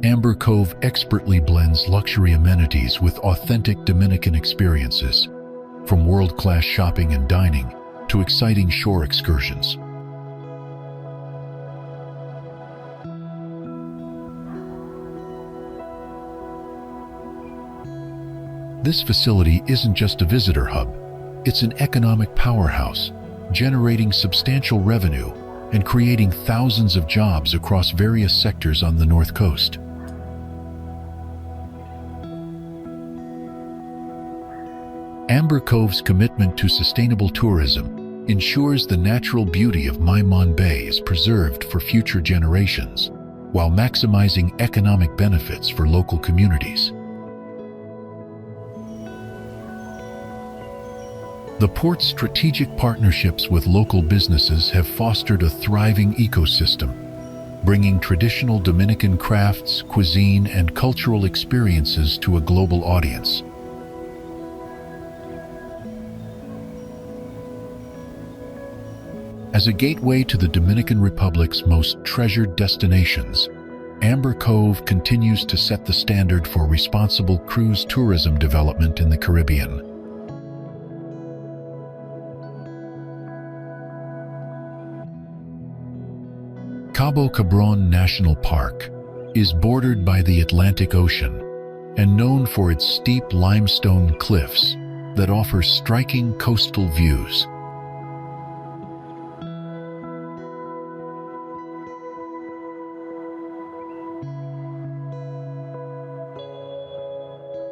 Amber Cove expertly blends luxury amenities with authentic Dominican experiences, from world-class shopping and dining to exciting shore excursions. This facility isn't just a visitor hub, it's an economic powerhouse, generating substantial revenue and creating thousands of jobs across various sectors on the North Coast. Amber Cove's commitment to sustainable tourism ensures the natural beauty of Maimon Bay is preserved for future generations, while maximizing economic benefits for local communities. The port's strategic partnerships with local businesses have fostered a thriving ecosystem, bringing traditional Dominican crafts, cuisine, and cultural experiences to a global audience. As a gateway to the Dominican Republic's most treasured destinations, Amber Cove continues to set the standard for responsible cruise tourism development in the Caribbean. Cabo Cabron National Park is bordered by the Atlantic Ocean and known for its steep limestone cliffs that offer striking coastal views.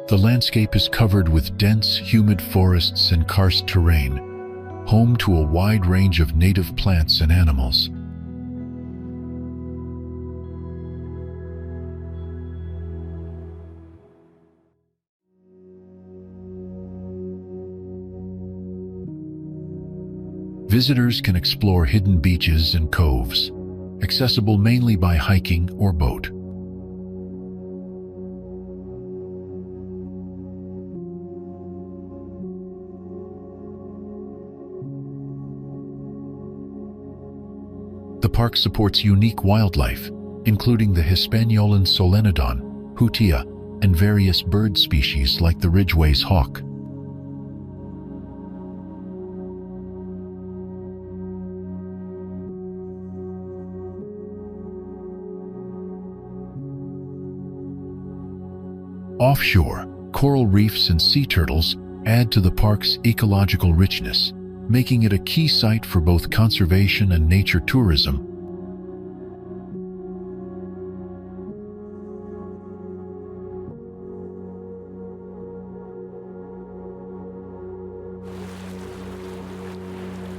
The landscape is covered with dense, humid forests and karst terrain, home to a wide range of native plants and animals. Visitors can explore hidden beaches and coves, accessible mainly by hiking or boat. The park supports unique wildlife, including the Hispaniolan solenodon, hutia, and various bird species like the Ridgway's hawk. Offshore, coral reefs and sea turtles add to the park's ecological richness, making it a key site for both conservation and nature tourism.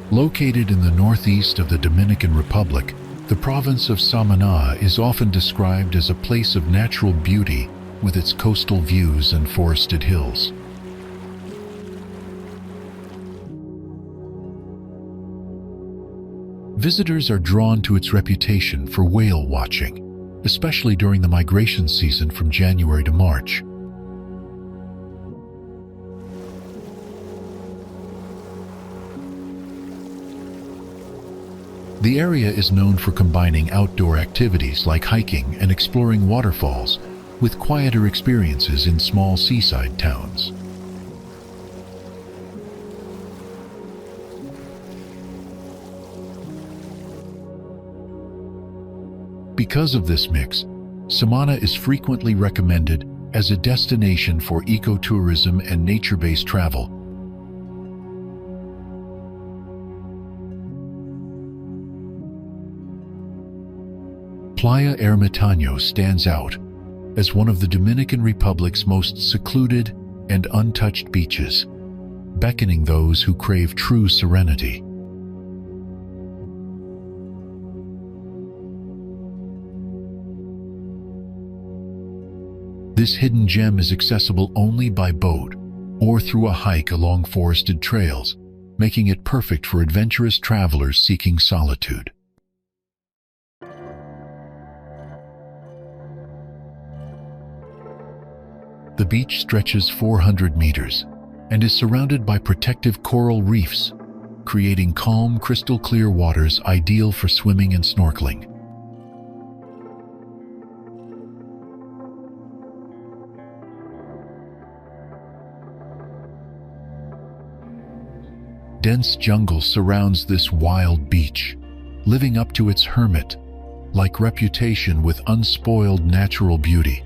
Located in the northeast of the Dominican Republic, the province of Samaná is often described as a place of natural beauty with its coastal views and forested hills. Visitors are drawn to its reputation for whale watching, especially during the migration season from January to March. The area is known for combining outdoor activities like hiking and exploring waterfalls with quieter experiences in small seaside towns. Because of this mix, Saona is frequently recommended as a destination for ecotourism and nature-based travel. Playa Ermitaño stands out as one of the Dominican Republic's most secluded and untouched beaches, beckoning those who crave true serenity. This hidden gem is accessible only by boat or through a hike along forested trails, making it perfect for adventurous travelers seeking solitude. The beach stretches 400 meters and is surrounded by protective coral reefs, creating calm, crystal-clear waters ideal for swimming and snorkeling. Dense jungle surrounds this wild beach, living up to its hermit-like reputation with unspoiled natural beauty.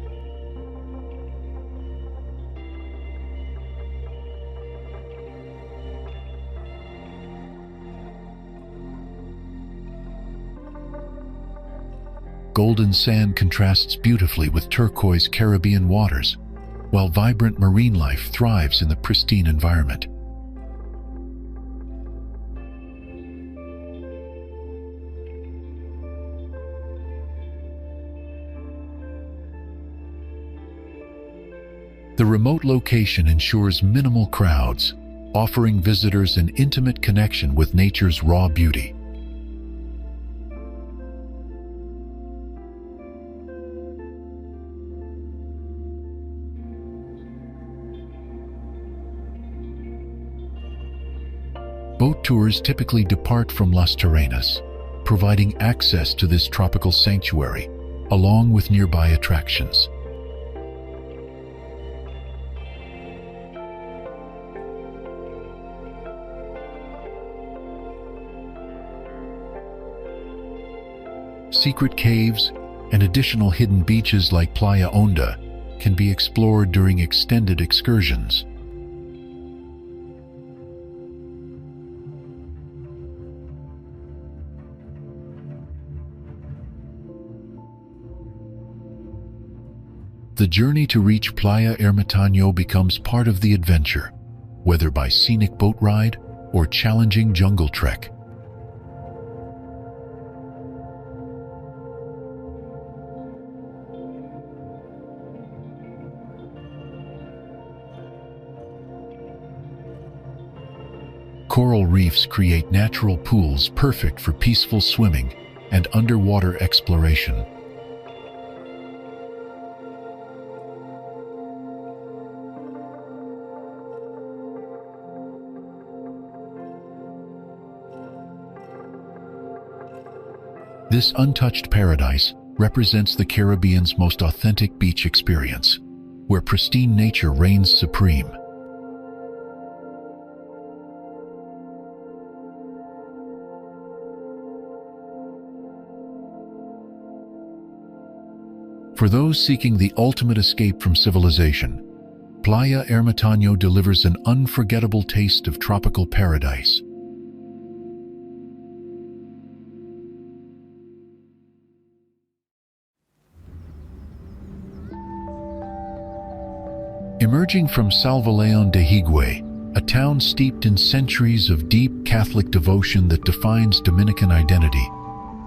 Golden sand contrasts beautifully with turquoise Caribbean waters, while vibrant marine life thrives in the pristine environment. The remote location ensures minimal crowds, offering visitors an intimate connection with nature's raw beauty. Boat tours typically depart from Las Terrenas, providing access to this tropical sanctuary, along with nearby attractions. Secret caves and additional hidden beaches like Playa Honda can be explored during extended excursions. The journey to reach Playa Ermitaño becomes part of the adventure, whether by scenic boat ride or challenging jungle trek. Coral reefs create natural pools perfect for peaceful swimming and underwater exploration. This untouched paradise represents the Caribbean's most authentic beach experience, where pristine nature reigns supreme. For those seeking the ultimate escape from civilization, Playa Ermitaño delivers an unforgettable taste of tropical paradise. Emerging from Salvaleon de Higüey, a town steeped in centuries of deep Catholic devotion that defines Dominican identity,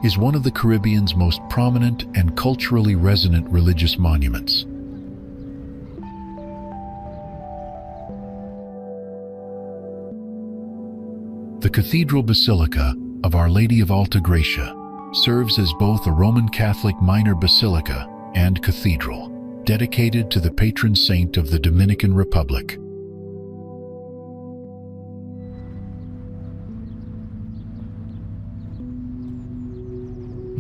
is one of the Caribbean's most prominent and culturally resonant religious monuments. The Cathedral Basilica of Our Lady of Alta Gracia serves as both a Roman Catholic minor basilica and cathedral, dedicated to the patron saint of the Dominican Republic.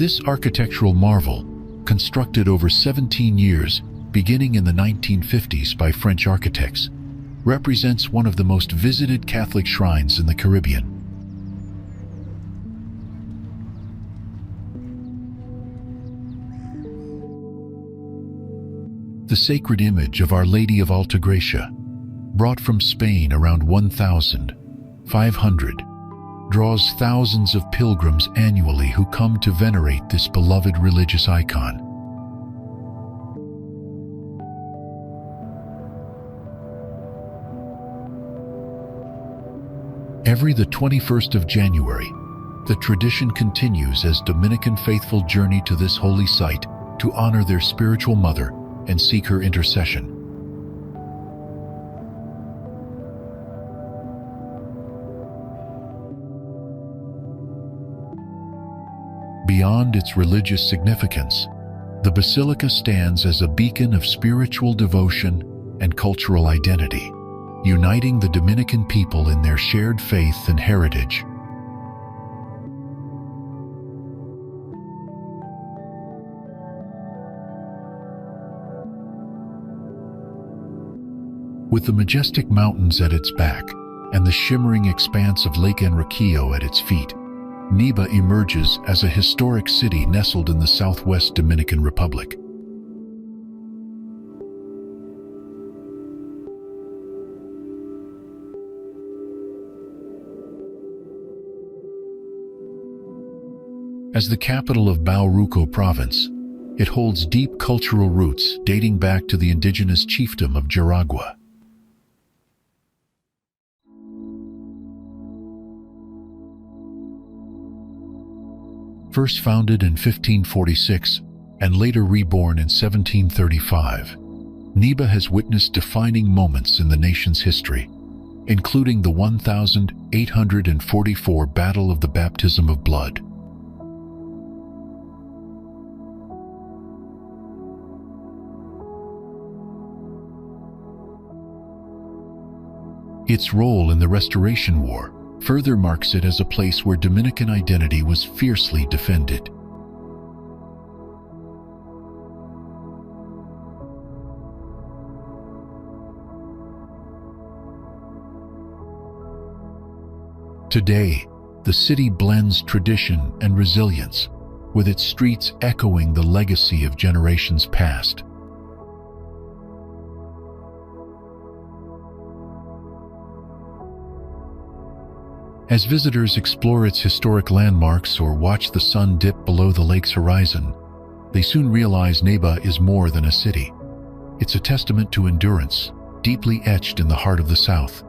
This architectural marvel, constructed over 17 years, beginning in the 1950s by French architects, represents one of the most visited Catholic shrines in the Caribbean. the sacred image of Our Lady of Altagracia, brought from Spain around 1500, draws thousands of pilgrims annually who come to venerate this beloved religious icon. Every the 21st of January, the tradition continues as Dominican faithful journey to this holy site to honor their spiritual mother and seek her intercession. Beyond its religious significance, the basilica stands as a beacon of spiritual devotion and cultural identity, uniting the Dominican people in their shared faith and heritage. With the majestic mountains at its back and the shimmering expanse of Lake Enriquillo at its feet, Neiva emerges as a historic city nestled in the southwest Dominican Republic. As the capital of Bauruco province, it holds deep cultural roots dating back to the indigenous chiefdom of Jaragua. First founded in 1546 and later reborn in 1735, Neiva has witnessed defining moments in the nation's history, including the 1844 Battle of the Baptism of Blood. Its role in the Restoration War further marks it as a place where Dominican identity was fiercely defended. Today, the city blends tradition and resilience, with its streets echoing the legacy of generations past. As visitors explore its historic landmarks or watch the sun dip below the lake's horizon, they soon realize Neiva is more than a city. It's a testament to endurance, deeply etched in the heart of the South.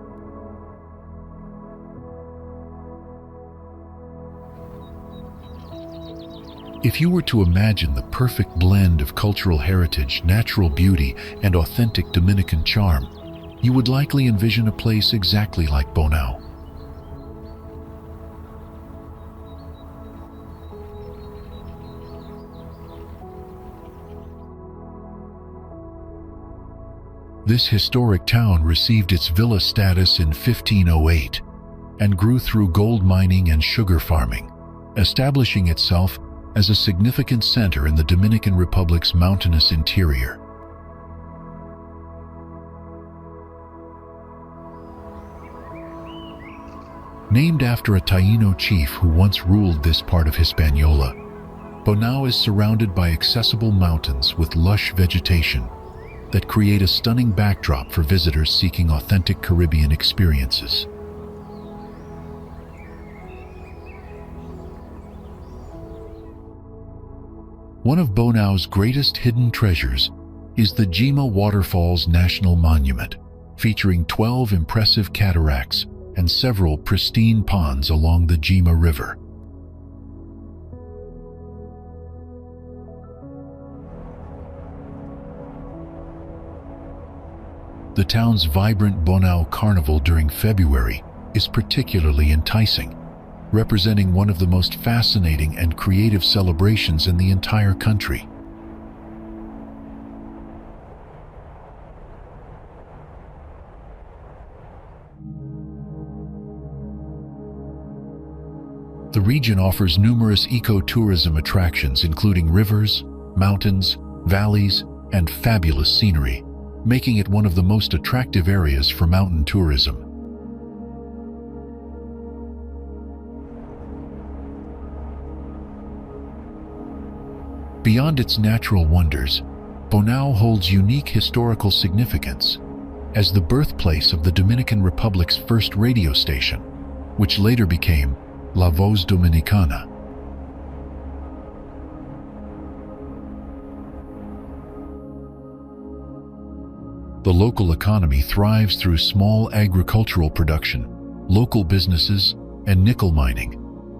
If you were to imagine the perfect blend of cultural heritage, natural beauty, and authentic Dominican charm, you would likely envision a place exactly like Bonao. This historic town received its villa status in 1508 and grew through gold mining and sugar farming, establishing itself as a significant center in the Dominican Republic's mountainous interior. Named after a Taíno chief who once ruled this part of Hispaniola, Bonao is surrounded by accessible mountains with lush vegetation that create a stunning backdrop for visitors seeking authentic Caribbean experiences. One of Bonao's greatest hidden treasures is the Limon Waterfall's National Monument, featuring 12 impressive cataracts and several pristine ponds along the Yuma River. The town's vibrant Bonao Carnival during February is particularly enticing, representing one of the most fascinating and creative celebrations in the entire country. The region offers numerous ecotourism attractions including rivers, mountains, valleys, and fabulous scenery, making it one of the most attractive areas for mountain tourism. Beyond its natural wonders, Bonao holds unique historical significance as the birthplace of the Dominican Republic's first radio station, which later became La Voz Dominicana. The local economy thrives through small agricultural production, local businesses, and nickel mining,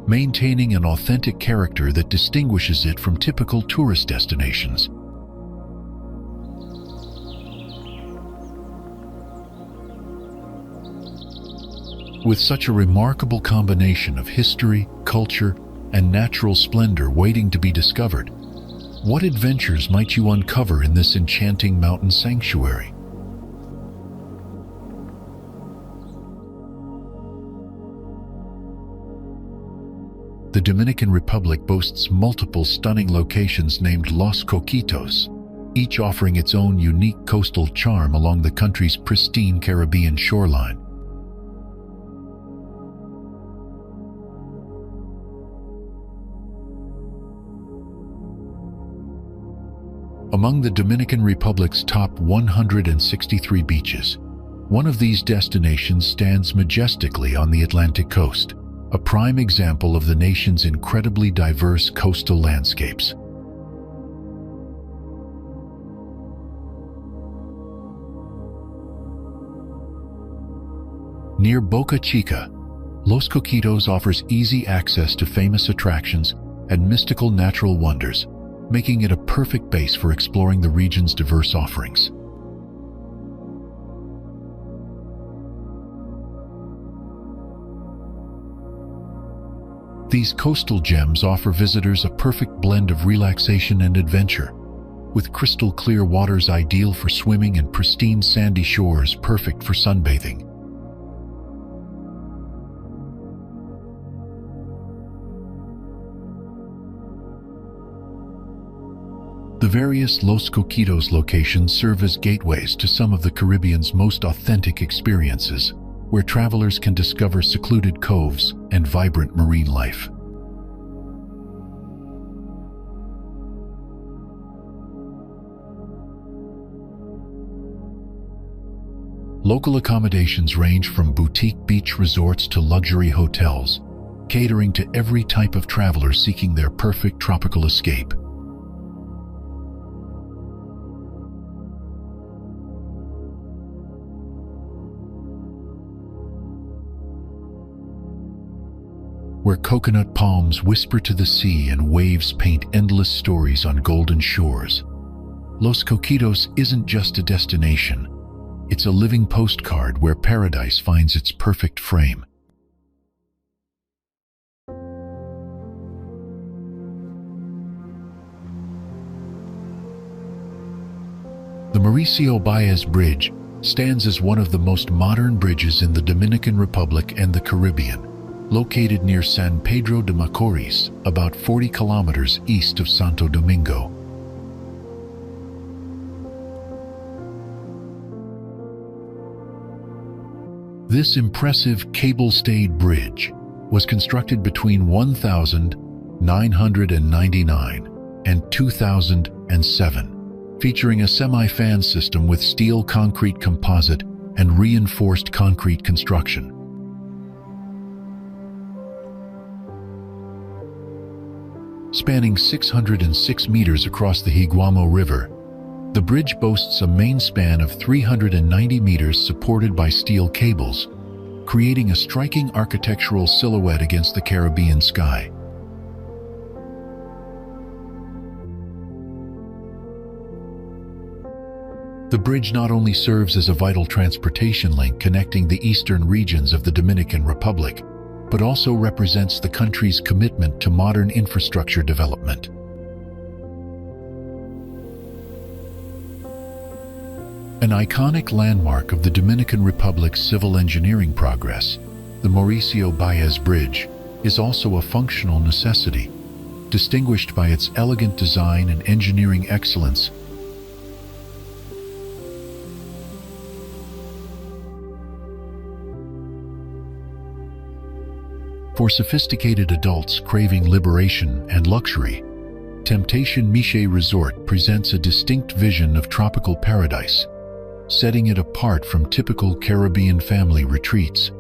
maintaining an authentic character that distinguishes it from typical tourist destinations. With such a remarkable combination of history, culture, and natural splendor waiting to be discovered, what adventures might you uncover in this enchanting mountain sanctuary? The Dominican Republic boasts multiple stunning locations named Los Coquitos, each offering its own unique coastal charm along the country's pristine Caribbean shoreline. Among the Dominican Republic's top 163 beaches, one of these destinations stands majestically on the Atlantic coast, a prime example of the nation's incredibly diverse coastal landscapes. Near Boca Chica, Los Coquitos offers easy access to famous attractions and mystical natural wonders, making it a perfect base for exploring the region's diverse offerings. These coastal gems offer visitors a perfect blend of relaxation and adventure, with crystal clear waters ideal for swimming and pristine sandy shores perfect for sunbathing. The various Los Coquitos locations serve as gateways to some of the Caribbean's most authentic experiences, where travelers can discover secluded coves and vibrant marine life. Local accommodations range from boutique beach resorts to luxury hotels, catering to every type of traveler seeking their perfect tropical escape. Where coconut palms whisper to the sea and waves paint endless stories on golden shores, Los Coquitos isn't just a destination. It's a living postcard where paradise finds its perfect frame. The Mauricio Baez Bridge stands as one of the most modern bridges in the Dominican Republic and the Caribbean, located near San Pedro de Macorís, about 40 kilometers east of Santo Domingo. This impressive cable-stayed bridge was constructed between 1999 and 2007, featuring a semi-fan system with steel concrete composite and reinforced concrete construction. Spanning 606 meters across the Higuamo River, the bridge boasts a main span of 390 meters supported by steel cables, creating a striking architectural silhouette against the Caribbean sky. The bridge not only serves as a vital transportation link connecting the eastern regions of the Dominican Republic, but also represents the country's commitment to modern infrastructure development. An iconic landmark of the Dominican Republic's civil engineering progress, the Mauricio Baez Bridge is also a functional necessity, distinguished by its elegant design and engineering excellence. For sophisticated adults craving liberation and luxury, Temptation Miche Resort presents a distinct vision of tropical paradise, setting it apart from typical Caribbean family retreats.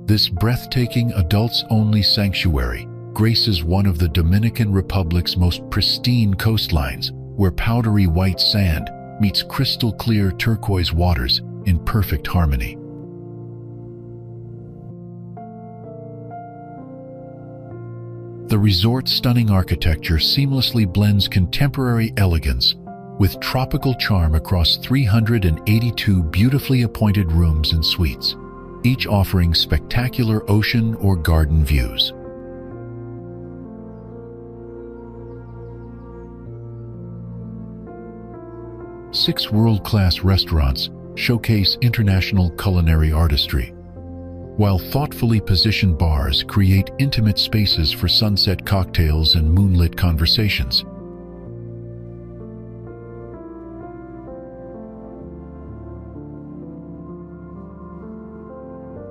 This breathtaking adults-only sanctuary graces one of the Dominican Republic's most pristine coastlines, where powdery white sand meets crystal-clear turquoise waters in perfect harmony. The resort's stunning architecture seamlessly blends contemporary elegance with tropical charm across 382 beautifully appointed rooms and suites, each offering spectacular ocean or garden views. Six world-class restaurants showcase international culinary artistry, while thoughtfully positioned bars create intimate spaces for sunset cocktails and moonlit conversations.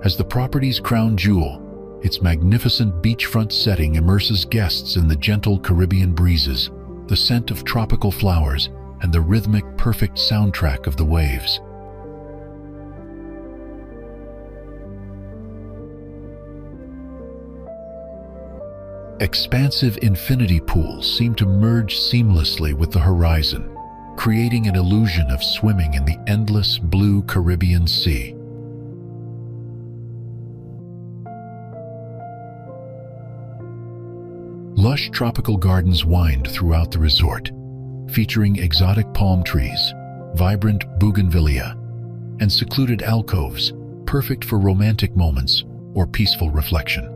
As the property's crown jewel, its magnificent beachfront setting immerses guests in the gentle Caribbean breezes, the scent of tropical flowers, and the rhythmic, perfect soundtrack of the waves. Expansive infinity pools seem to merge seamlessly with the horizon, creating an illusion of swimming in the endless blue Caribbean Sea. Lush tropical gardens wind throughout the resort, featuring exotic palm trees, vibrant bougainvillea, and secluded alcoves, perfect for romantic moments or peaceful reflection.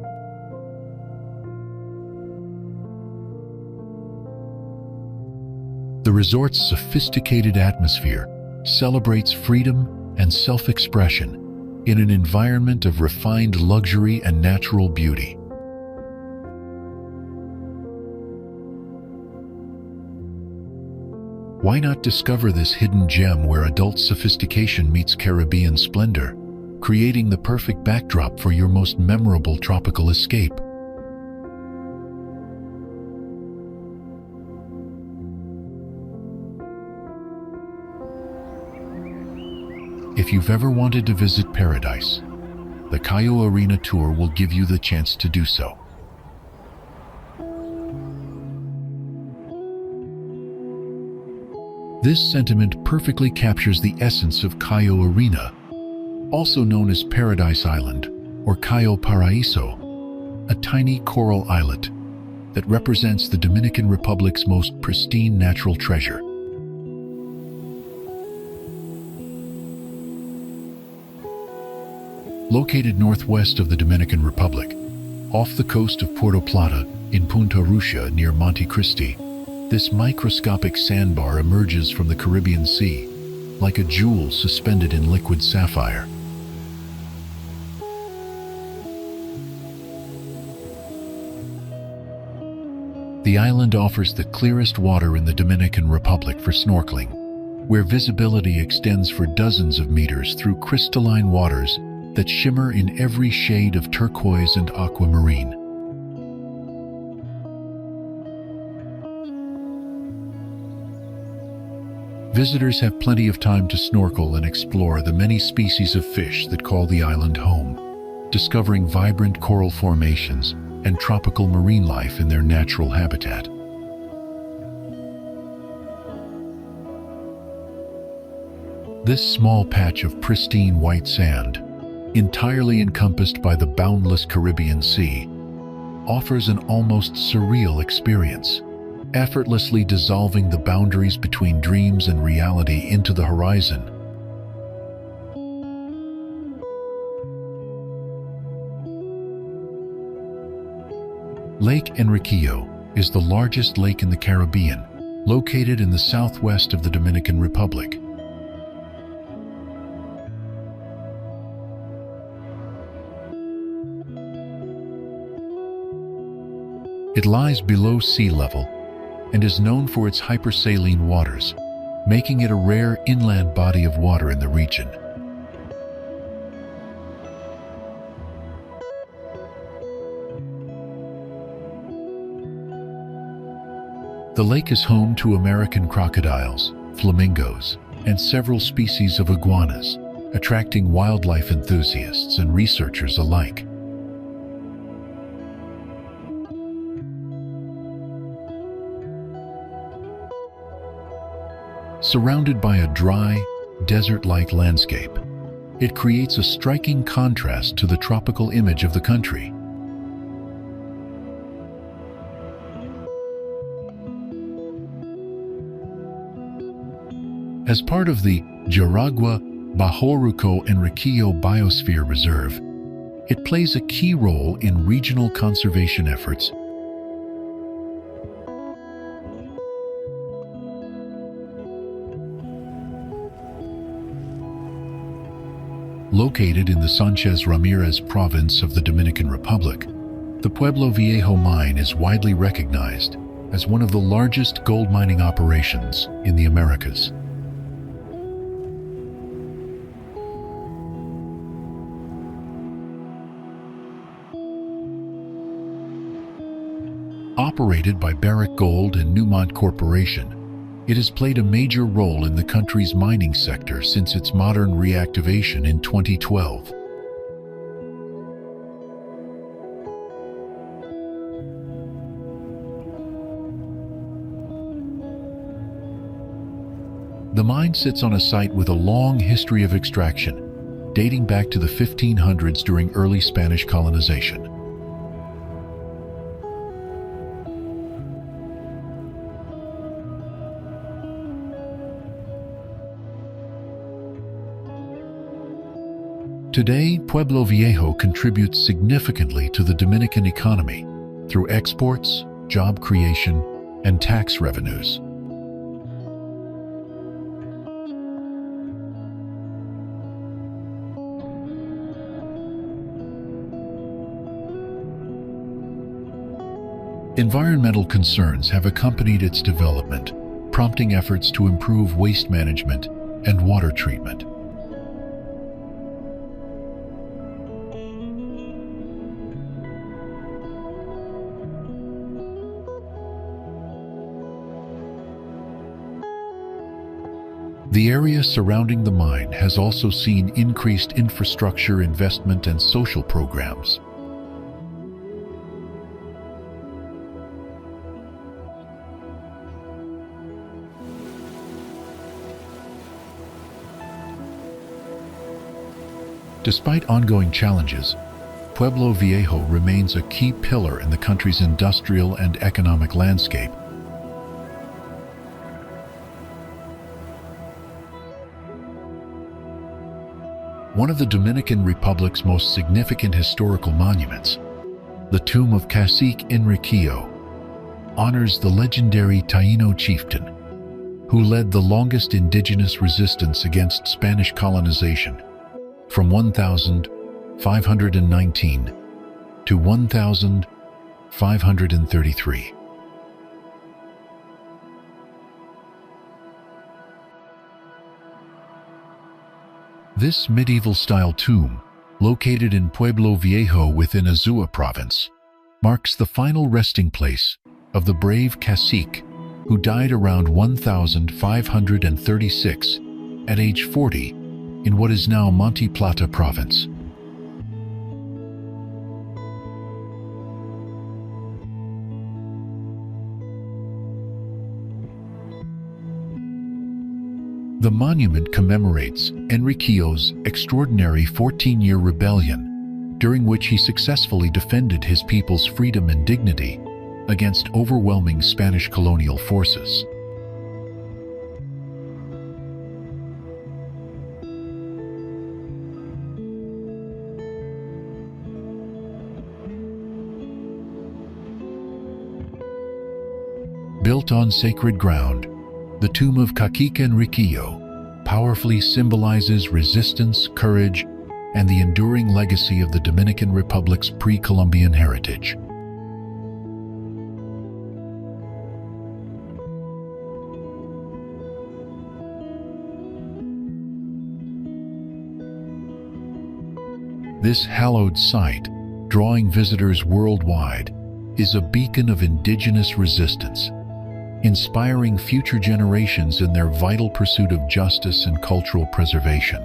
The resort's sophisticated atmosphere celebrates freedom and self-expression in an environment of refined luxury and natural beauty. Why not discover this hidden gem where adult sophistication meets Caribbean splendor, creating the perfect backdrop for your most memorable tropical escape? If you've ever wanted to visit paradise, the Cayo Arena tour will give you the chance to do so. This sentiment perfectly captures the essence of Cayo Arena, also known as Paradise Island or Cayo Paraíso, a tiny coral islet that represents the Dominican Republic's most pristine natural treasure. Located northwest of the Dominican Republic, off the coast of Puerto Plata in Punta Russia near Monte Cristi, this microscopic sandbar emerges from the Caribbean Sea, like a jewel suspended in liquid sapphire. The island offers the clearest water in the Dominican Republic for snorkeling, where visibility extends for dozens of meters through crystalline waters that shimmer in every shade of turquoise and aquamarine. Visitors have plenty of time to snorkel and explore the many species of fish that call the island home, discovering vibrant coral formations and tropical marine life in their natural habitat. This small patch of pristine white sand, entirely encompassed by the boundless Caribbean Sea, offers an almost surreal experience, effortlessly dissolving the boundaries between dreams and reality into the horizon. Lake Enriquillo is the largest lake in the Caribbean, located in the southwest of the Dominican Republic. It lies below sea level and is known for its hypersaline waters, making it a rare inland body of water in the region. The lake is home to American crocodiles, flamingos, and several species of iguanas, attracting wildlife enthusiasts and researchers alike. Surrounded by a dry, desert-like landscape, it creates a striking contrast to the tropical image of the country. As part of the Jaragua Bajoruco Enriquillo Biosphere Reserve, it plays a key role in regional conservation efforts. Located in the Sanchez Ramirez province of the Dominican Republic, the Pueblo Viejo mine is widely recognized as one of the largest gold mining operations in the Americas. Operated by Barrick Gold and Newmont Corporation, it has played a major role in the country's mining sector since its modern reactivation in 2012. The mine sits on a site with a long history of extraction, dating back to the 1500s during early Spanish colonization. Today, Pueblo Viejo contributes significantly to the Dominican economy through exports, job creation, and tax revenues. Environmental concerns have accompanied its development, prompting efforts to improve waste management and water treatment. The area surrounding the mine has also seen increased infrastructure investment and social programs. Despite ongoing challenges, Pueblo Viejo remains a key pillar in the country's industrial and economic landscape. One of the Dominican Republic's most significant historical monuments, the tomb of Cacique Enriquillo, honors the legendary Taino chieftain who led the longest indigenous resistance against Spanish colonization from 1519 to 1533. This medieval-style tomb, located in Pueblo Viejo within Azua province, marks the final resting place of the brave cacique who died around 1536 at age 40 in what is now Monte Plata province. The monument commemorates Enriquillo's extraordinary 14-year rebellion, during which he successfully defended his people's freedom and dignity against overwhelming Spanish colonial forces. Built on sacred ground, the tomb of Cacique Enriquillo powerfully symbolizes resistance, courage, and the enduring legacy of the Dominican Republic's pre-Columbian heritage. This hallowed site, drawing visitors worldwide, is a beacon of indigenous resistance, inspiring future generations in their vital pursuit of justice and cultural preservation.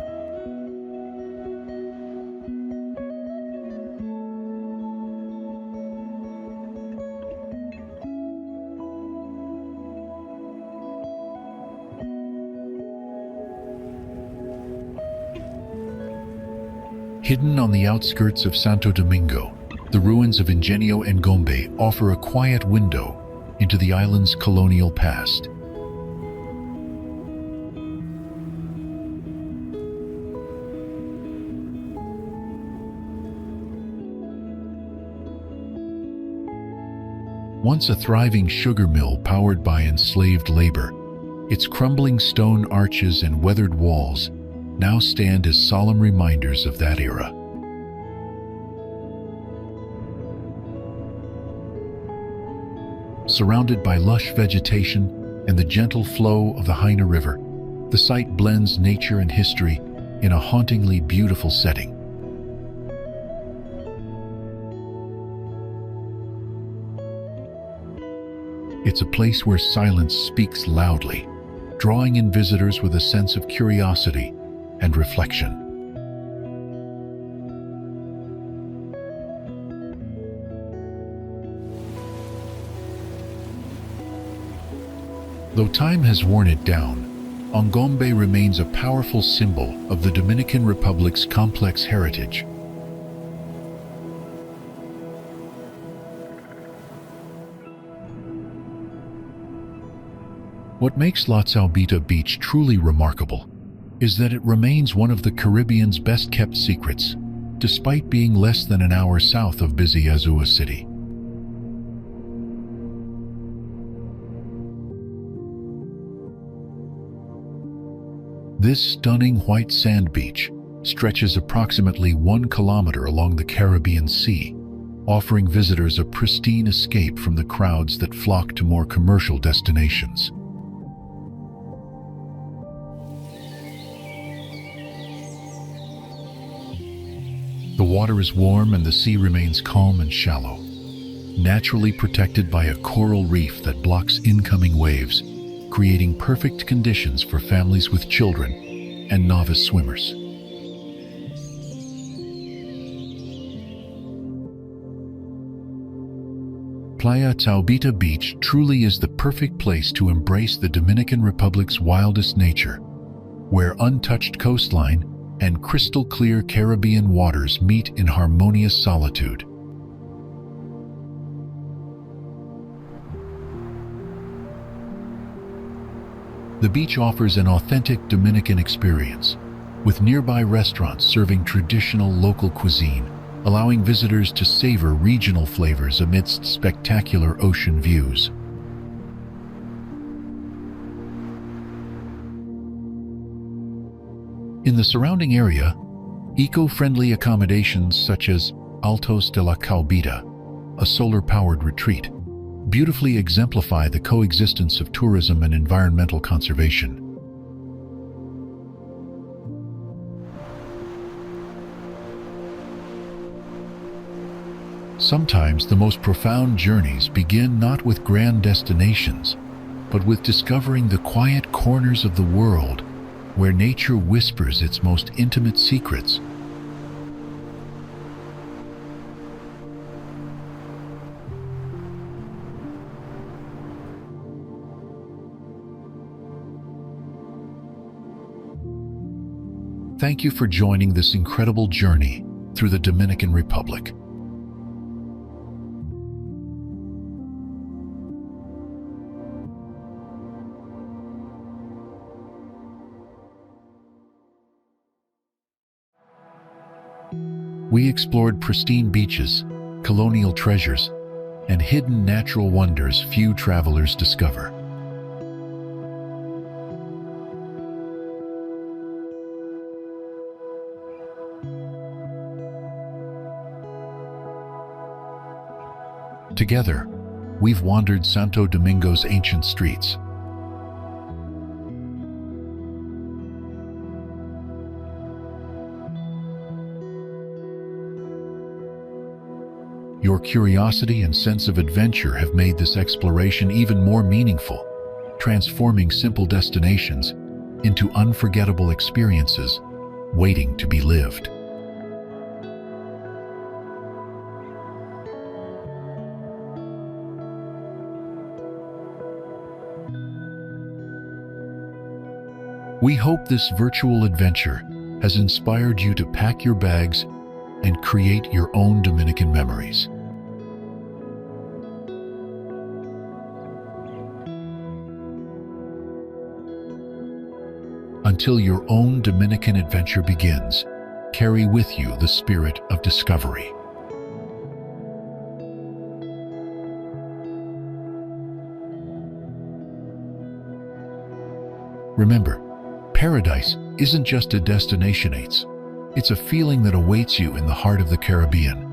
Hidden on the outskirts of Santo Domingo, the ruins of Ingenio and Gombe offer a quiet window into the island's colonial past. Once a thriving sugar mill powered by enslaved labor, its crumbling stone arches and weathered walls now stand as solemn reminders of that era. Surrounded by lush vegetation and the gentle flow of the Haina River, the site blends nature and history in a hauntingly beautiful setting. It's a place where silence speaks loudly, drawing in visitors with a sense of curiosity and reflection. Though time has worn it down, Ongombe remains a powerful symbol of the Dominican Republic's complex heritage. What makes La Cabra Beach truly remarkable is that it remains one of the Caribbean's best-kept secrets, despite being less than an hour south of busy Azua City. This stunning white sand beach stretches approximately 1 kilometer along the Caribbean Sea, offering visitors a pristine escape from the crowds that flock to more commercial destinations. The water is warm and the sea remains calm and shallow, naturally protected by a coral reef that blocks incoming waves, creating perfect conditions for families with children and novice swimmers. Playa Cabra Beach truly is the perfect place to embrace the Dominican Republic's wildest nature, where untouched coastline and crystal-clear Caribbean waters meet in harmonious solitude. The beach offers an authentic Dominican experience, with nearby restaurants serving traditional local cuisine, allowing visitors to savor regional flavors amidst spectacular ocean views. In the surrounding area, eco-friendly accommodations such as Altos de Chavon, a solar-powered retreat, beautifully exemplify the coexistence of tourism and environmental conservation. Sometimes the most profound journeys begin not with grand destinations, but with discovering the quiet corners of the world where nature whispers its most intimate secrets. Thank you for joining this incredible journey through the Dominican Republic. We explored pristine beaches, colonial treasures, and hidden natural wonders few travelers discover. Together, we've wandered Santo Domingo's ancient streets. Your curiosity and sense of adventure have made this exploration even more meaningful. transforming simple destinations into unforgettable experiences waiting to be lived. We hope this virtual adventure has inspired you to pack your bags and create your own Dominican memories. Until your own Dominican adventure begins, carry with you the spirit of discovery. Remember, paradise isn't just a destination, it's a feeling that awaits you in the heart of the Caribbean.